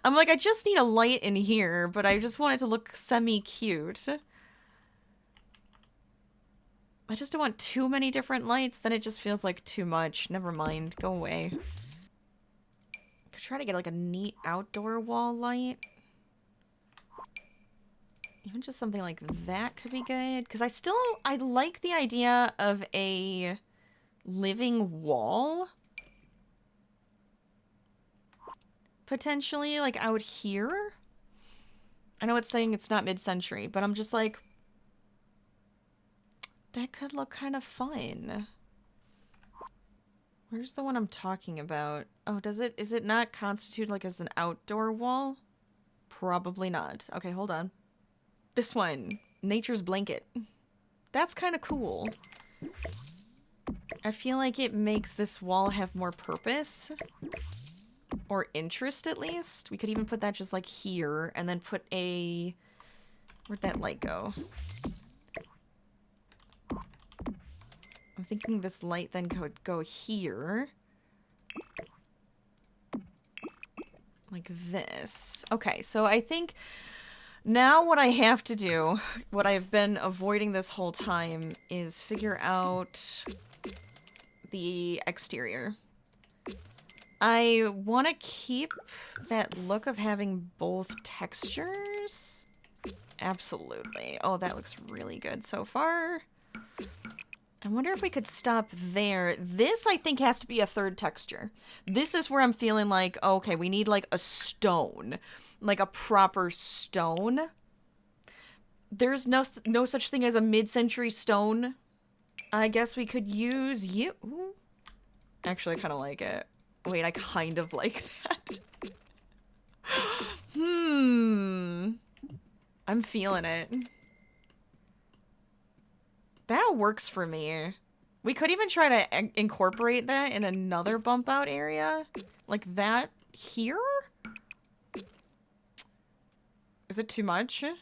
S1: I'm like, I just need a light in here, but I just want it to look semi-cute. I just don't want too many different lights, then it just feels like too much. Never mind, go away. Could try to get like a neat outdoor wall light. Even just something like that could be good. Because I like the idea of a living wall. Potentially, like out here. I know it's saying it's not mid-century, but I'm just like, that could look kind of fun. Where's the one I'm talking about? Oh, is it not constitute like as an outdoor wall? Probably not. Okay, hold on. This one. Nature's blanket. That's kind of cool. I feel like it makes this wall have more purpose. or interest at least. We could even put that just like here and then put a... Where'd that light go? I'm thinking this light then could go here. Like this. Okay, so I think now what I have to do, what I've been avoiding this whole time, is figure out the exterior. I want to keep that look of having both textures. Absolutely. Oh, that looks really good so far. I wonder if we could stop there. This, I think, has to be a third texture. This is where I'm feeling like, okay, we need like a stone. Like a proper stone. There's no such thing as a mid-century stone. I guess we could use you. Ooh. Actually, I kind of like it. Wait, I kind of like that. I'm feeling it. That works for me. We could even try to incorporate that in another bump out area. Like that here? Is it too much? Or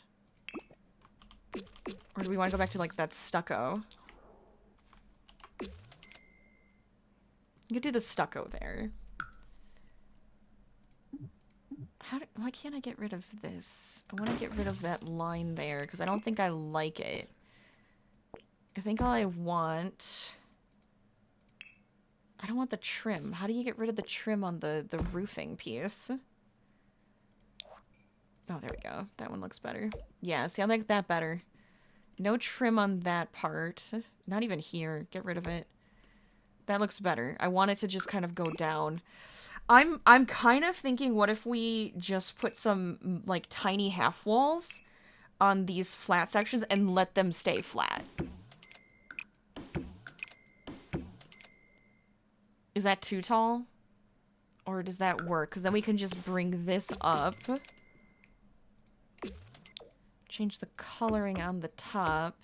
S1: do we want to go back to like that stucco? You could do the stucco there. Why can't I get rid of this? I want to get rid of that line there because I don't think I like it. I think all I want... I don't want the trim. How do you get rid of the trim on the roofing piece? Oh, there we go. That one looks better. Yeah, see, I like that better. No trim on that part. Not even here. Get rid of it. That looks better. I want it to just kind of go down. I'm kind of thinking, what if we just put some, like, tiny half walls on these flat sections and let them stay flat? Is that too tall? Or does that work? Because then we can just bring this up. Change the coloring on the top.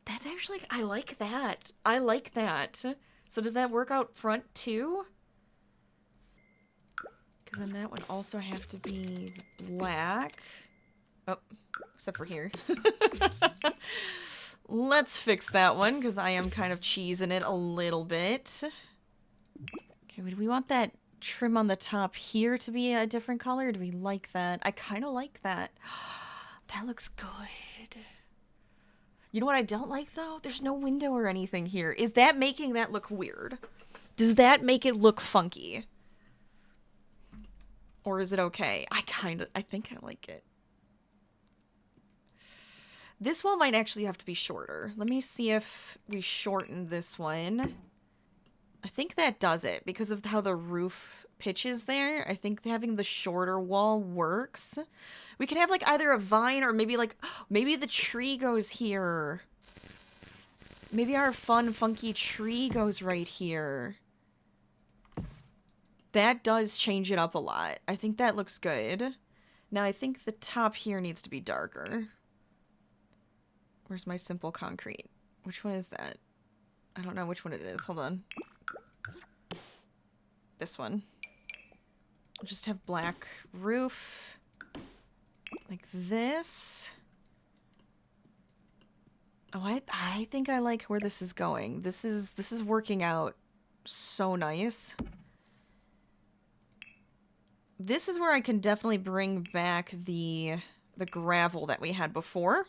S1: That's actually... I like that. I like that. So does that work out front too? Because then that would also have to be black. Oh, except for here. Let's fix that one, because I am kind of cheesing it a little bit. Okay, do we want that trim on the top here to be a different color? Do we like that? I kind of like that. That looks good. You know what I don't like, though? There's no window or anything here. Is that making that look weird? Does that make it look funky? Or is it okay? I think I like it. This wall might actually have to be shorter. Let me see if we shorten this one. I think that does it because of how the roof pitches there. I think having the shorter wall works. We could have like either a vine or maybe like, maybe the tree goes here. Maybe our fun, funky tree goes right here. That does change it up a lot. I think that looks good. Now I think the top here needs to be darker. Where's my simple concrete? Which one is that? I don't know which one it is. Hold on. This one. I'll just have black roof. Like this. Oh, I think I like where this is going. This is working out so nice. This is where I can definitely bring back the gravel that we had before.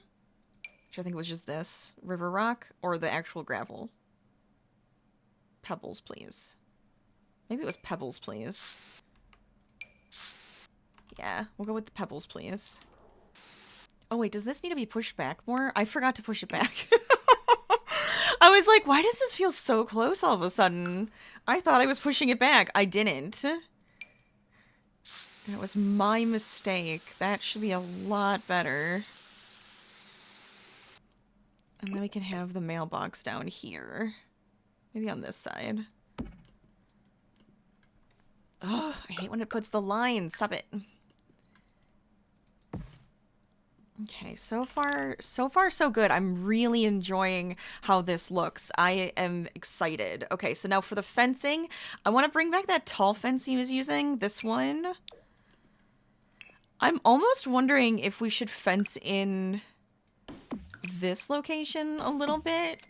S1: Which I think was just this. River rock or the actual gravel. Pebbles, please. Maybe it was pebbles, please. Yeah, we'll go with the pebbles, please. Oh, wait, does this need to be pushed back more? I forgot to push it back. I was like, why does this feel so close all of a sudden? I thought I was pushing it back. I didn't. That was my mistake. That should be a lot better. And then we can have the mailbox down here. Maybe on this side. Oh, I hate when it puts the lines. Stop it. Okay, so far so good. I'm really enjoying how this looks. I am excited. Okay, so now for the fencing, I want to bring back that tall fence he was using. This one. I'm almost wondering if we should fence in this location a little bit.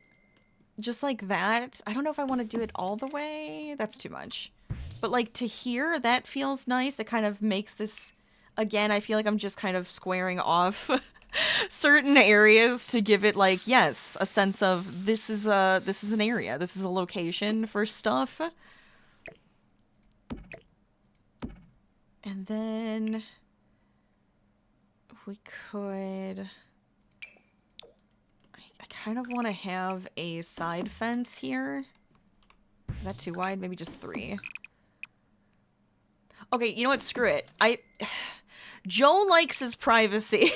S1: Just like that. I don't know if I want to do it all the way. That's too much. But like to here, that feels nice. It kind of makes this... Again, I feel like I'm just kind of squaring off certain areas to give it like, yes, a sense of this is an area. This is a location for stuff. And then we could... I kind of want to have a side fence here. Is that too wide? Maybe just 3. Okay, you know what? Screw it. Joe likes his privacy.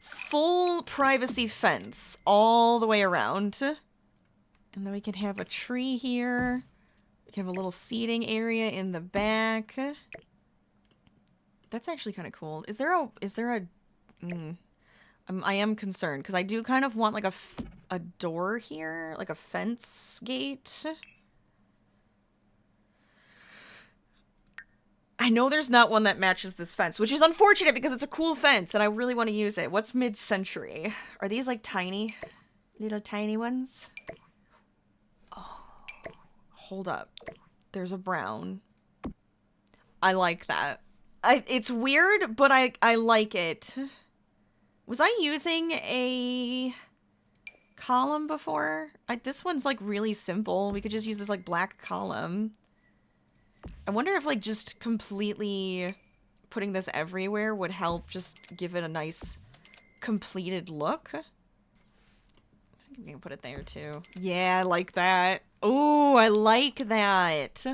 S1: Full privacy fence all the way around. And then we can have a tree here. We can have a little seating area in the back. That's actually kind of cool. Is there a... I am concerned because I do kind of want like a door here, like a fence gate. I know there's not one that matches this fence, which is unfortunate because it's a cool fence and I really want to use it. What's mid-century? Are these like tiny? Little tiny ones? Oh, hold up. There's a brown. I like that. It's weird, but I like it. Was I using a column before? This one's like really simple. We could just use this like black column. I wonder if like just completely putting this everywhere would help just give it a nice completed look. I think we can put it there too. Yeah, I like that. Oh, I like that.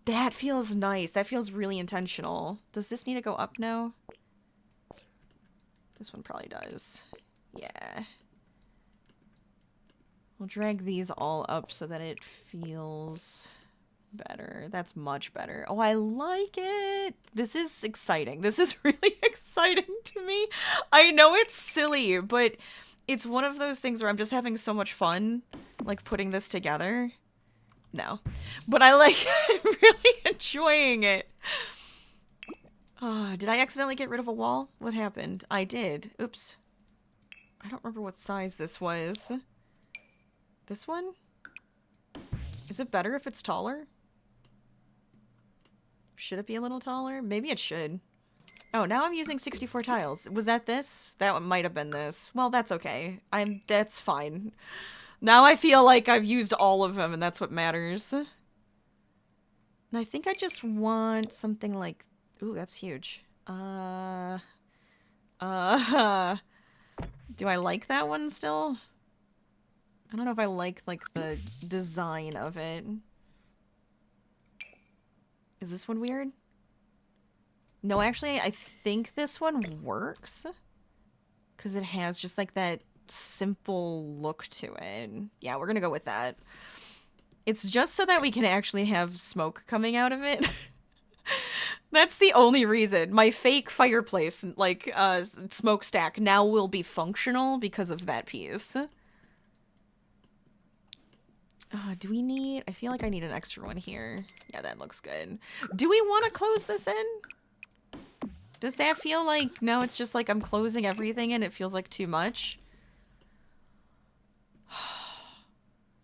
S1: That feels nice. That feels really intentional. Does this need to go up now? This one probably does. Yeah. We'll drag these all up so that it feels better. That's much better. Oh, I like it. This is exciting. This is really exciting to me. I know it's silly, but it's one of those things where I'm just having so much fun, like, putting this together. No. But I'm really enjoying it. Did I accidentally get rid of a wall? What happened? I did. Oops. I don't remember what size this was. This one? Is it better if it's taller? Should it be a little taller? Maybe it should. Oh, now I'm using 64 tiles. Was that this? That one might have been this. Well, that's okay. That's fine. Now I feel like I've used all of them and that's what matters. And I think I just want something like... Ooh, that's huge. Do I like that one still? I don't know if I like the design of it. Is this one weird? No, actually, I think this one works. Because it has just like that simple look to it. Yeah, we're gonna go with that. It's just so that we can actually have smoke coming out of it. That's the only reason. My fake fireplace, like, smokestack now will be functional because of that piece. Do we need... I feel like I need an extra one here. Yeah, that looks good. Do we want to close this in? Does that feel like... No, it's just like I'm closing everything and it feels like too much.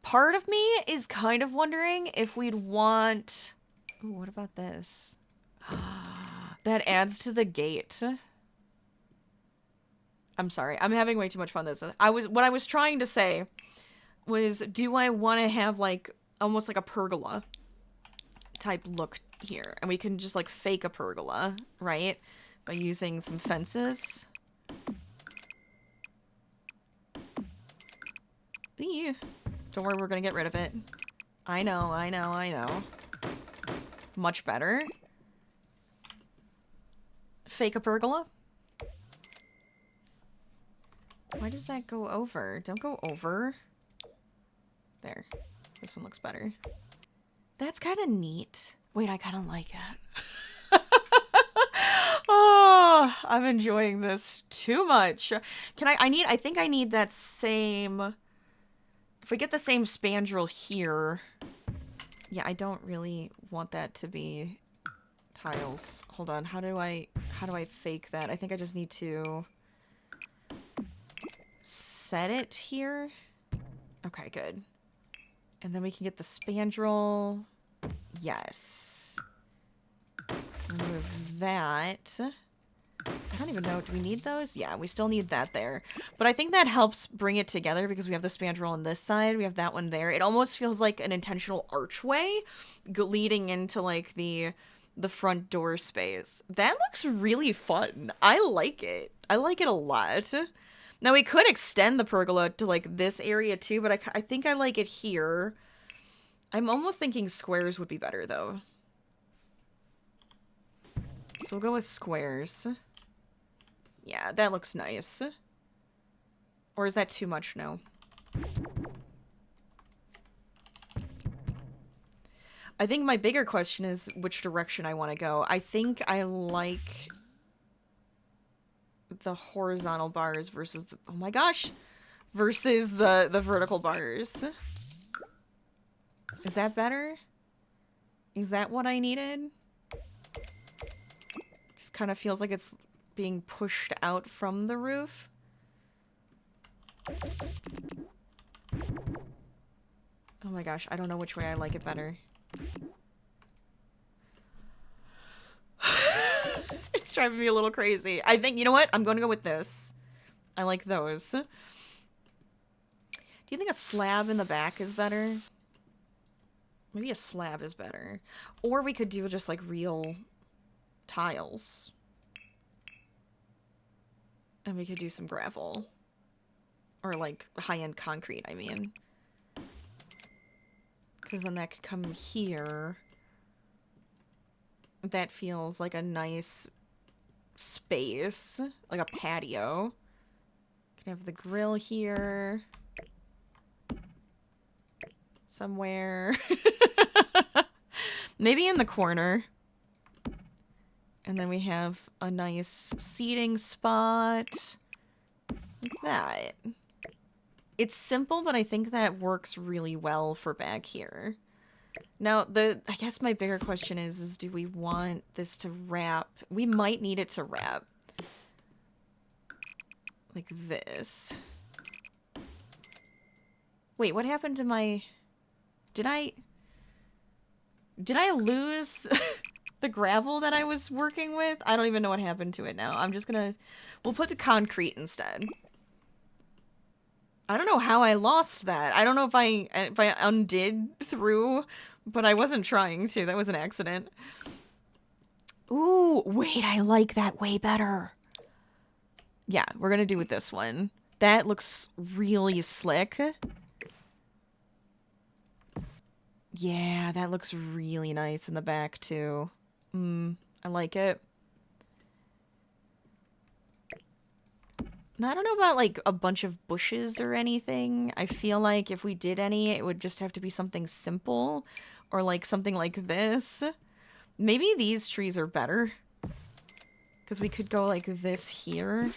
S1: Part of me is kind of wondering if we'd want... Ooh, what about this? That adds to the gate. I'm sorry. I'm having way too much fun with this. What I was trying to say was, do I want to have like almost like a pergola type look here? And we can just like fake a pergola, right? By using some fences. Eee. Don't worry, we're gonna get rid of it. I know, I know, I know. Much better. Fake a pergola? Why does that go over? Don't go over. There. This one looks better. That's kind of neat. Wait, I kind of like it. Oh, I'm enjoying this too much. Can I think I need that same... If we get the same spandrel here... Yeah, I don't really want that to be tiles. Hold on, how do I fake that? I think I just need to set it here. Okay, good. And then we can get the spandrel. Yes. Remove that. I don't even know. Do we need those? Yeah, we still need that there. But I think that helps bring it together because we have the spandrel on this side. We have that one there. It almost feels like an intentional archway leading into, like, the front door space. That looks really fun. I like it. I like it a lot. Now, we could extend the pergola to, like, this area, too, but I think I like it here. I'm almost thinking squares would be better, though. So we'll go with squares. Yeah, that looks nice. Or is that too much? No. I think my bigger question is which direction I want to go. I think I like the horizontal bars versus the... Oh my gosh! Versus the vertical bars. Is that better? Is that what I needed? It kind of feels like it's being pushed out from the roof. Oh my gosh, I don't know which way I like it better. It's driving me a little crazy. I think, you know what? I'm going to go with this. I like those. Do you think a slab in the back is better? Maybe a slab is better. Or we could do just like real tiles. And we could do some gravel. Or like high-end concrete, I mean. Because then that could come here. That feels like a nice space. Like a patio. Can have the grill here. Somewhere. Maybe in the corner. And then we have a nice seating spot. Like that. It's simple, but I think that works really well for back here. Now, I guess my bigger question is do we want this to wrap? We might need it to wrap. Like this. Wait, what happened to my... Did I lose the gravel that I was working with? I don't even know what happened to it now. I'm just gonna... We'll put the concrete instead. I don't know how I lost that. I don't know if I undid through, but I wasn't trying to. That was an accident. Ooh, wait, I like that way better. Yeah, we're gonna do with this one. That looks really slick. Yeah, that looks really nice in the back, too. I like it. Now, I don't know about, like, a bunch of bushes or anything. I feel like if we did any, it would just have to be something simple. Or, like, something like this. Maybe these trees are better. Because we could go like this here.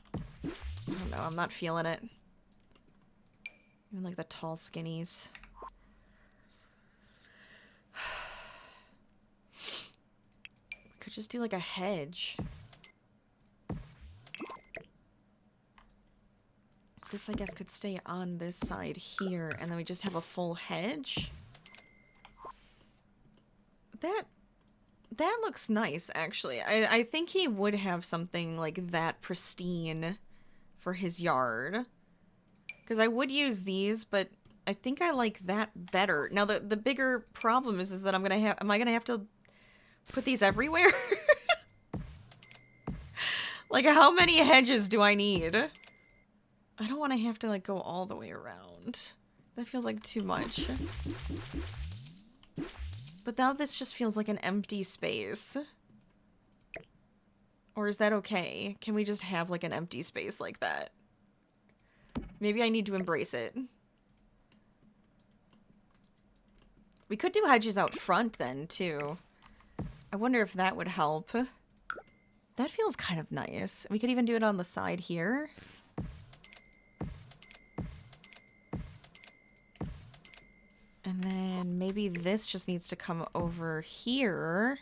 S1: I don't know, I'm not feeling it. Even like the tall skinnies. We could just do like a hedge. This, I guess, could stay on this side here, and then we just have a full hedge. That looks nice, actually. I think he would have something like that pristine for his yard. Because I would use these, but I think I like that better. Now, the bigger problem is that am I gonna have to put these everywhere? Like, how many hedges do I need? I don't want to have to, like, go all the way around. That feels like too much. But now this just feels like an empty space. Or is that okay? Can we just have, like, an empty space like that? Maybe I need to embrace it. We could do hedges out front then, too. I wonder if that would help. That feels kind of nice. We could even do it on the side here. And then maybe this just needs to come over here.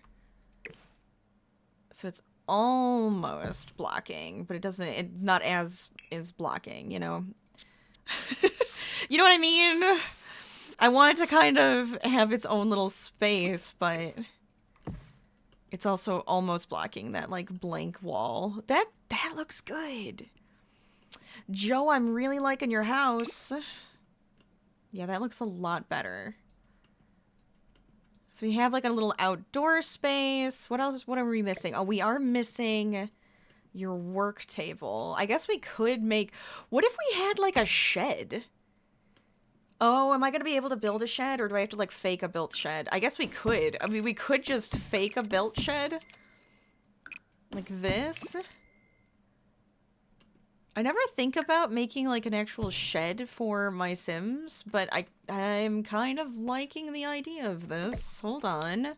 S1: So it's almost blocking, but it's not as is blocking, you know? You know what I mean? I want it to kind of have its own little space, but it's also almost blocking that, like, blank wall. That looks good. Joe, I'm really liking your house. Yeah, that looks a lot better. So we have, like, a little outdoor space. What else? What are we missing? Oh, we are missing your work table. I guess we could make... What if we had, like, a shed? Oh, am I going to be able to build a shed, or do I have to, like, fake a built shed? I guess we could. I mean, we could just fake a built shed. Like this. I never think about making, like, an actual shed for my Sims, but I'm kind of liking the idea of this. Hold on.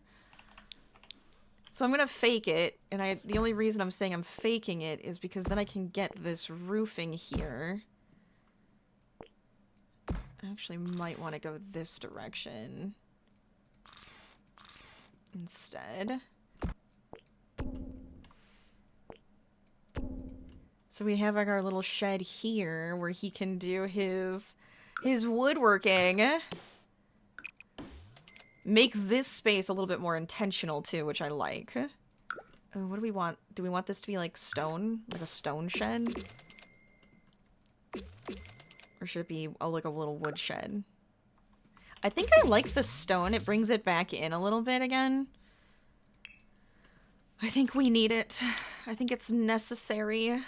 S1: So I'm going to fake it, and the only reason I'm saying I'm faking it is because then I can get this roofing here. I actually might want to go this direction instead. So we have, like, our little shed here where he can do his woodworking. Makes this space a little bit more intentional too, which I like. Oh, what do we want? Do we want this to be like stone? Like a stone shed? Or should it be, oh, like a little wood shed? I think I like the stone. It brings it back in a little bit again. I think we need it. I think it's necessary. I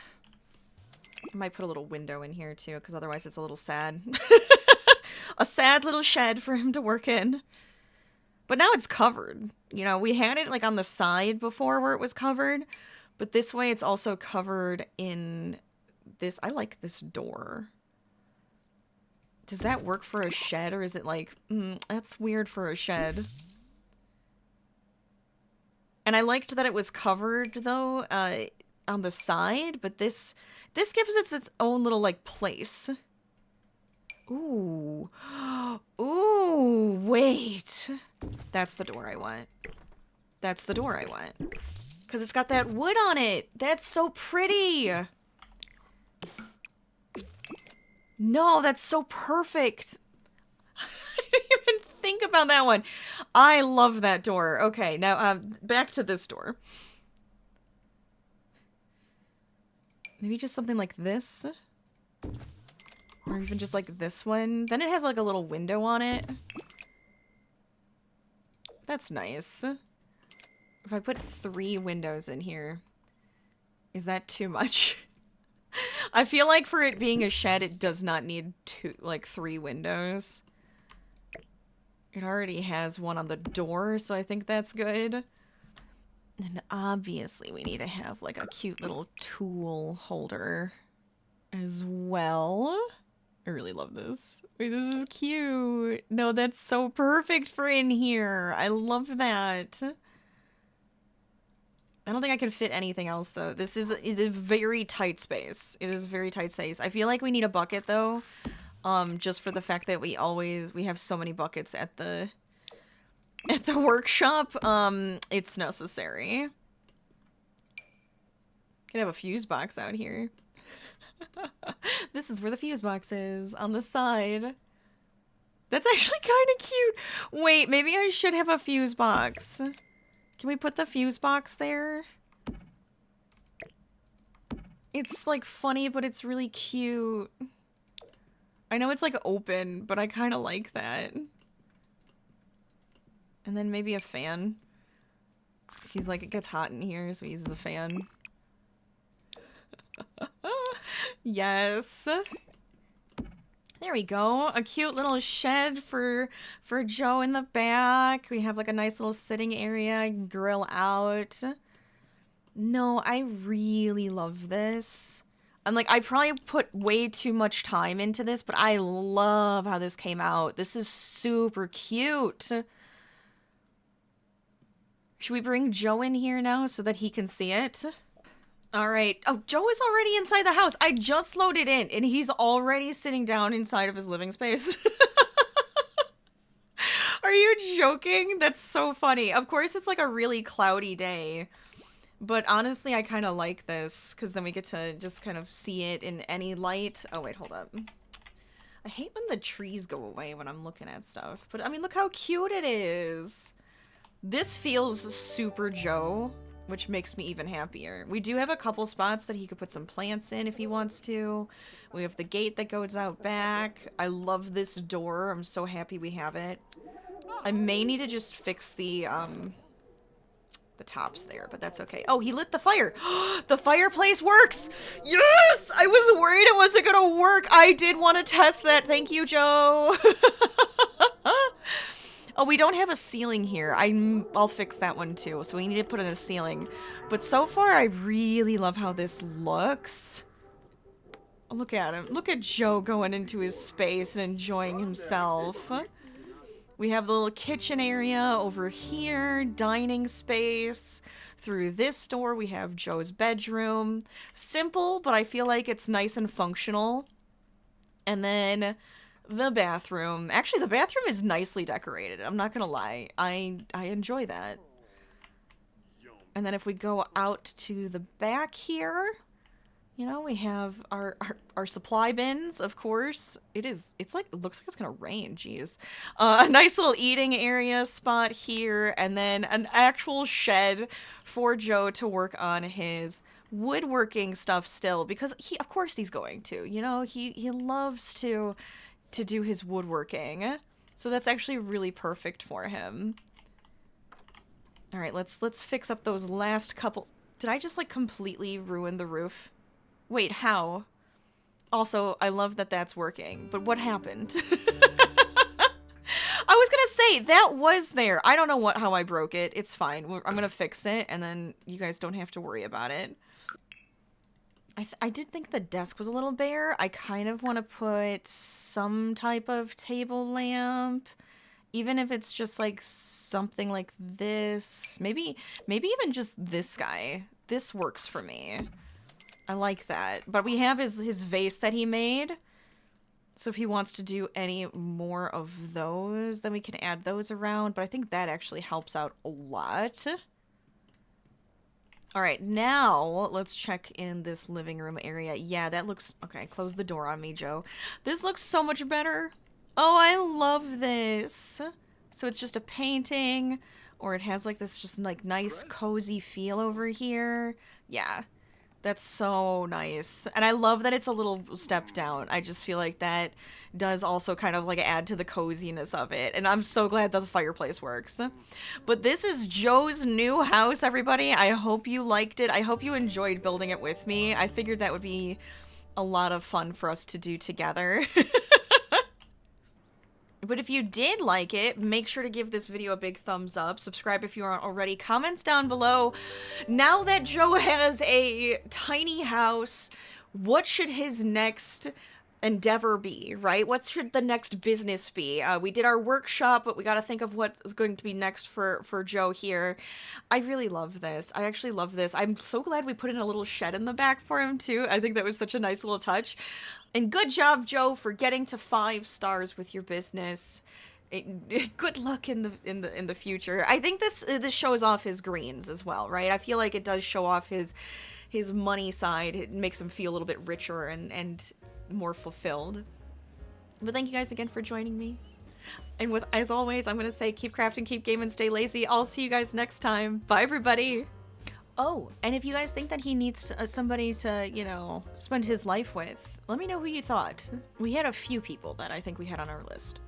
S1: might put a little window in here too, because otherwise it's a little sad. A sad little shed for him to work in. But now it's covered. You know, we had it like on the side before where it was covered. But this way it's also covered in this. I like this door. Does that work for a shed, or is it like, that's weird for a shed? And I liked that it was covered, though, on the side, but this gives it its own little, like, place. Ooh. Ooh, wait. That's the door I want. That's the door I want. Because it's got that wood on it. That's so pretty. No, that's so perfect. I didn't even think about that one. I love that door. Okay, now back to this door. Maybe just something like this. Or even just like this one. Then it has like a little window on it. That's nice. If I put 3 windows in here, is that too much? I feel like for it being a shed, it does not need 3 windows. It already has one on the door, so I think that's good. And obviously we need to have like a cute little tool holder as well. I really love this. Wait, this is cute. No, that's so perfect for in here. I love that. I don't think I can fit anything else, though. It is a very tight space. It is very tight space. I feel like we need a bucket, though. Just for the fact that we have so many buckets at the workshop. It's necessary. Can have a fuse box out here. This is where the fuse box is, on the side. That's actually kind of cute. Wait, maybe I should have a fuse box. Can we put the fuse box there? It's like funny, but it's really cute. I know it's like open, but I kind of like that. And then maybe a fan. He's like, it gets hot in here, so he uses a fan. Yes. There we go. A cute little shed for Joe in the back. We have like a nice little sitting area. I can grill out. No, I really love this. And like, I probably put way too much time into this, but I love how this came out. This is super cute. Should we bring Joe in here now so that he can see it? All right. Oh, Joe is already inside the house. I just loaded in, and he's already sitting down inside of his living space. Are you joking? That's so funny. Of course, it's like a really cloudy day. But honestly, I kind of like this, because then we get to just kind of see it in any light. Oh, wait, hold up. I hate when the trees go away when I'm looking at stuff. But, I mean, look how cute it is. This feels super Joe, which makes me even happier. We do have a couple spots that he could put some plants in if he wants to. We have the gate that goes out back. I love this door. I'm so happy we have it. I may need to just fix the tops there, but that's okay. Oh, he lit the fire. The fireplace works. Yes! I was worried it wasn't gonna work. I did want to test that. Thank you, Joe. Oh, we don't have a ceiling here. I'll fix that one too. So we need to put in a ceiling. But so far, I really love how this looks. Look at him. Look at Joe going into his space and enjoying himself. We have the little kitchen area over here, dining space. Through this door, we have Joe's bedroom. Simple, but I feel like it's nice and functional. And then the bathroom. Actually, the bathroom is nicely decorated. I'm not gonna lie. I enjoy that. And then if we go out to the back here, you know, we have our supply bins, of course. It looks like it's gonna rain, jeez. A nice little eating area spot here, and then an actual shed for Joe to work on his woodworking stuff still, because of course he's going to, you know, he loves to do his woodworking. So that's actually really perfect for him. All right, let's fix up those last couple. Did I just like completely ruin the roof? Wait, how? Also, I love that that's working, but what happened? I was gonna say, that was there. I don't know how I broke it. It's fine. I'm gonna fix it, and then you guys don't have to worry about it. I did think the desk was a little bare. I kind of want to put some type of table lamp, even if it's just like something like this. Maybe even just this guy. This works for me. I like that. But we have his vase that he made. So if he wants to do any more of those, then we can add those around. But I think that actually helps out a lot. All right, now let's check in this living room area. Yeah, that looks... Okay, close the door on me, Joe. This looks so much better. Oh, I love this. So it's just a painting, or it has like this just like nice cozy feel over here. Yeah. That's so nice. And I love that it's a little step down. I just feel like that does also kind of like add to the coziness of it. And I'm so glad that the fireplace works. But this is Joe's new house, everybody. I hope you liked it. I hope you enjoyed building it with me. I figured that would be a lot of fun for us to do together. But if you did like it, make sure to give this video a big thumbs up. Subscribe if you aren't already. Comments down below. Now that Joe has a tiny house, what should his next endeavor be, right? What should the next business be? We did our workshop, but we got to think of what is going to be next for Joe here. I really love this. I actually love this. I'm so glad we put in a little shed in the back for him too. I think that was such a nice little touch. And good job, Joe, for getting to 5 stars with your business. Good luck in the future. I think this shows off his greens as well, right? I feel like it does show off his money side. It makes him feel a little bit richer and more fulfilled. But thank you guys again for joining me. And as always, I'm going to say keep crafting, keep gaming, stay lazy. I'll see you guys next time. Bye, everybody. Oh, and if you guys think that he needs somebody to, you know, spend his life with, let me know who you thought. We had a few people that I think we had on our list.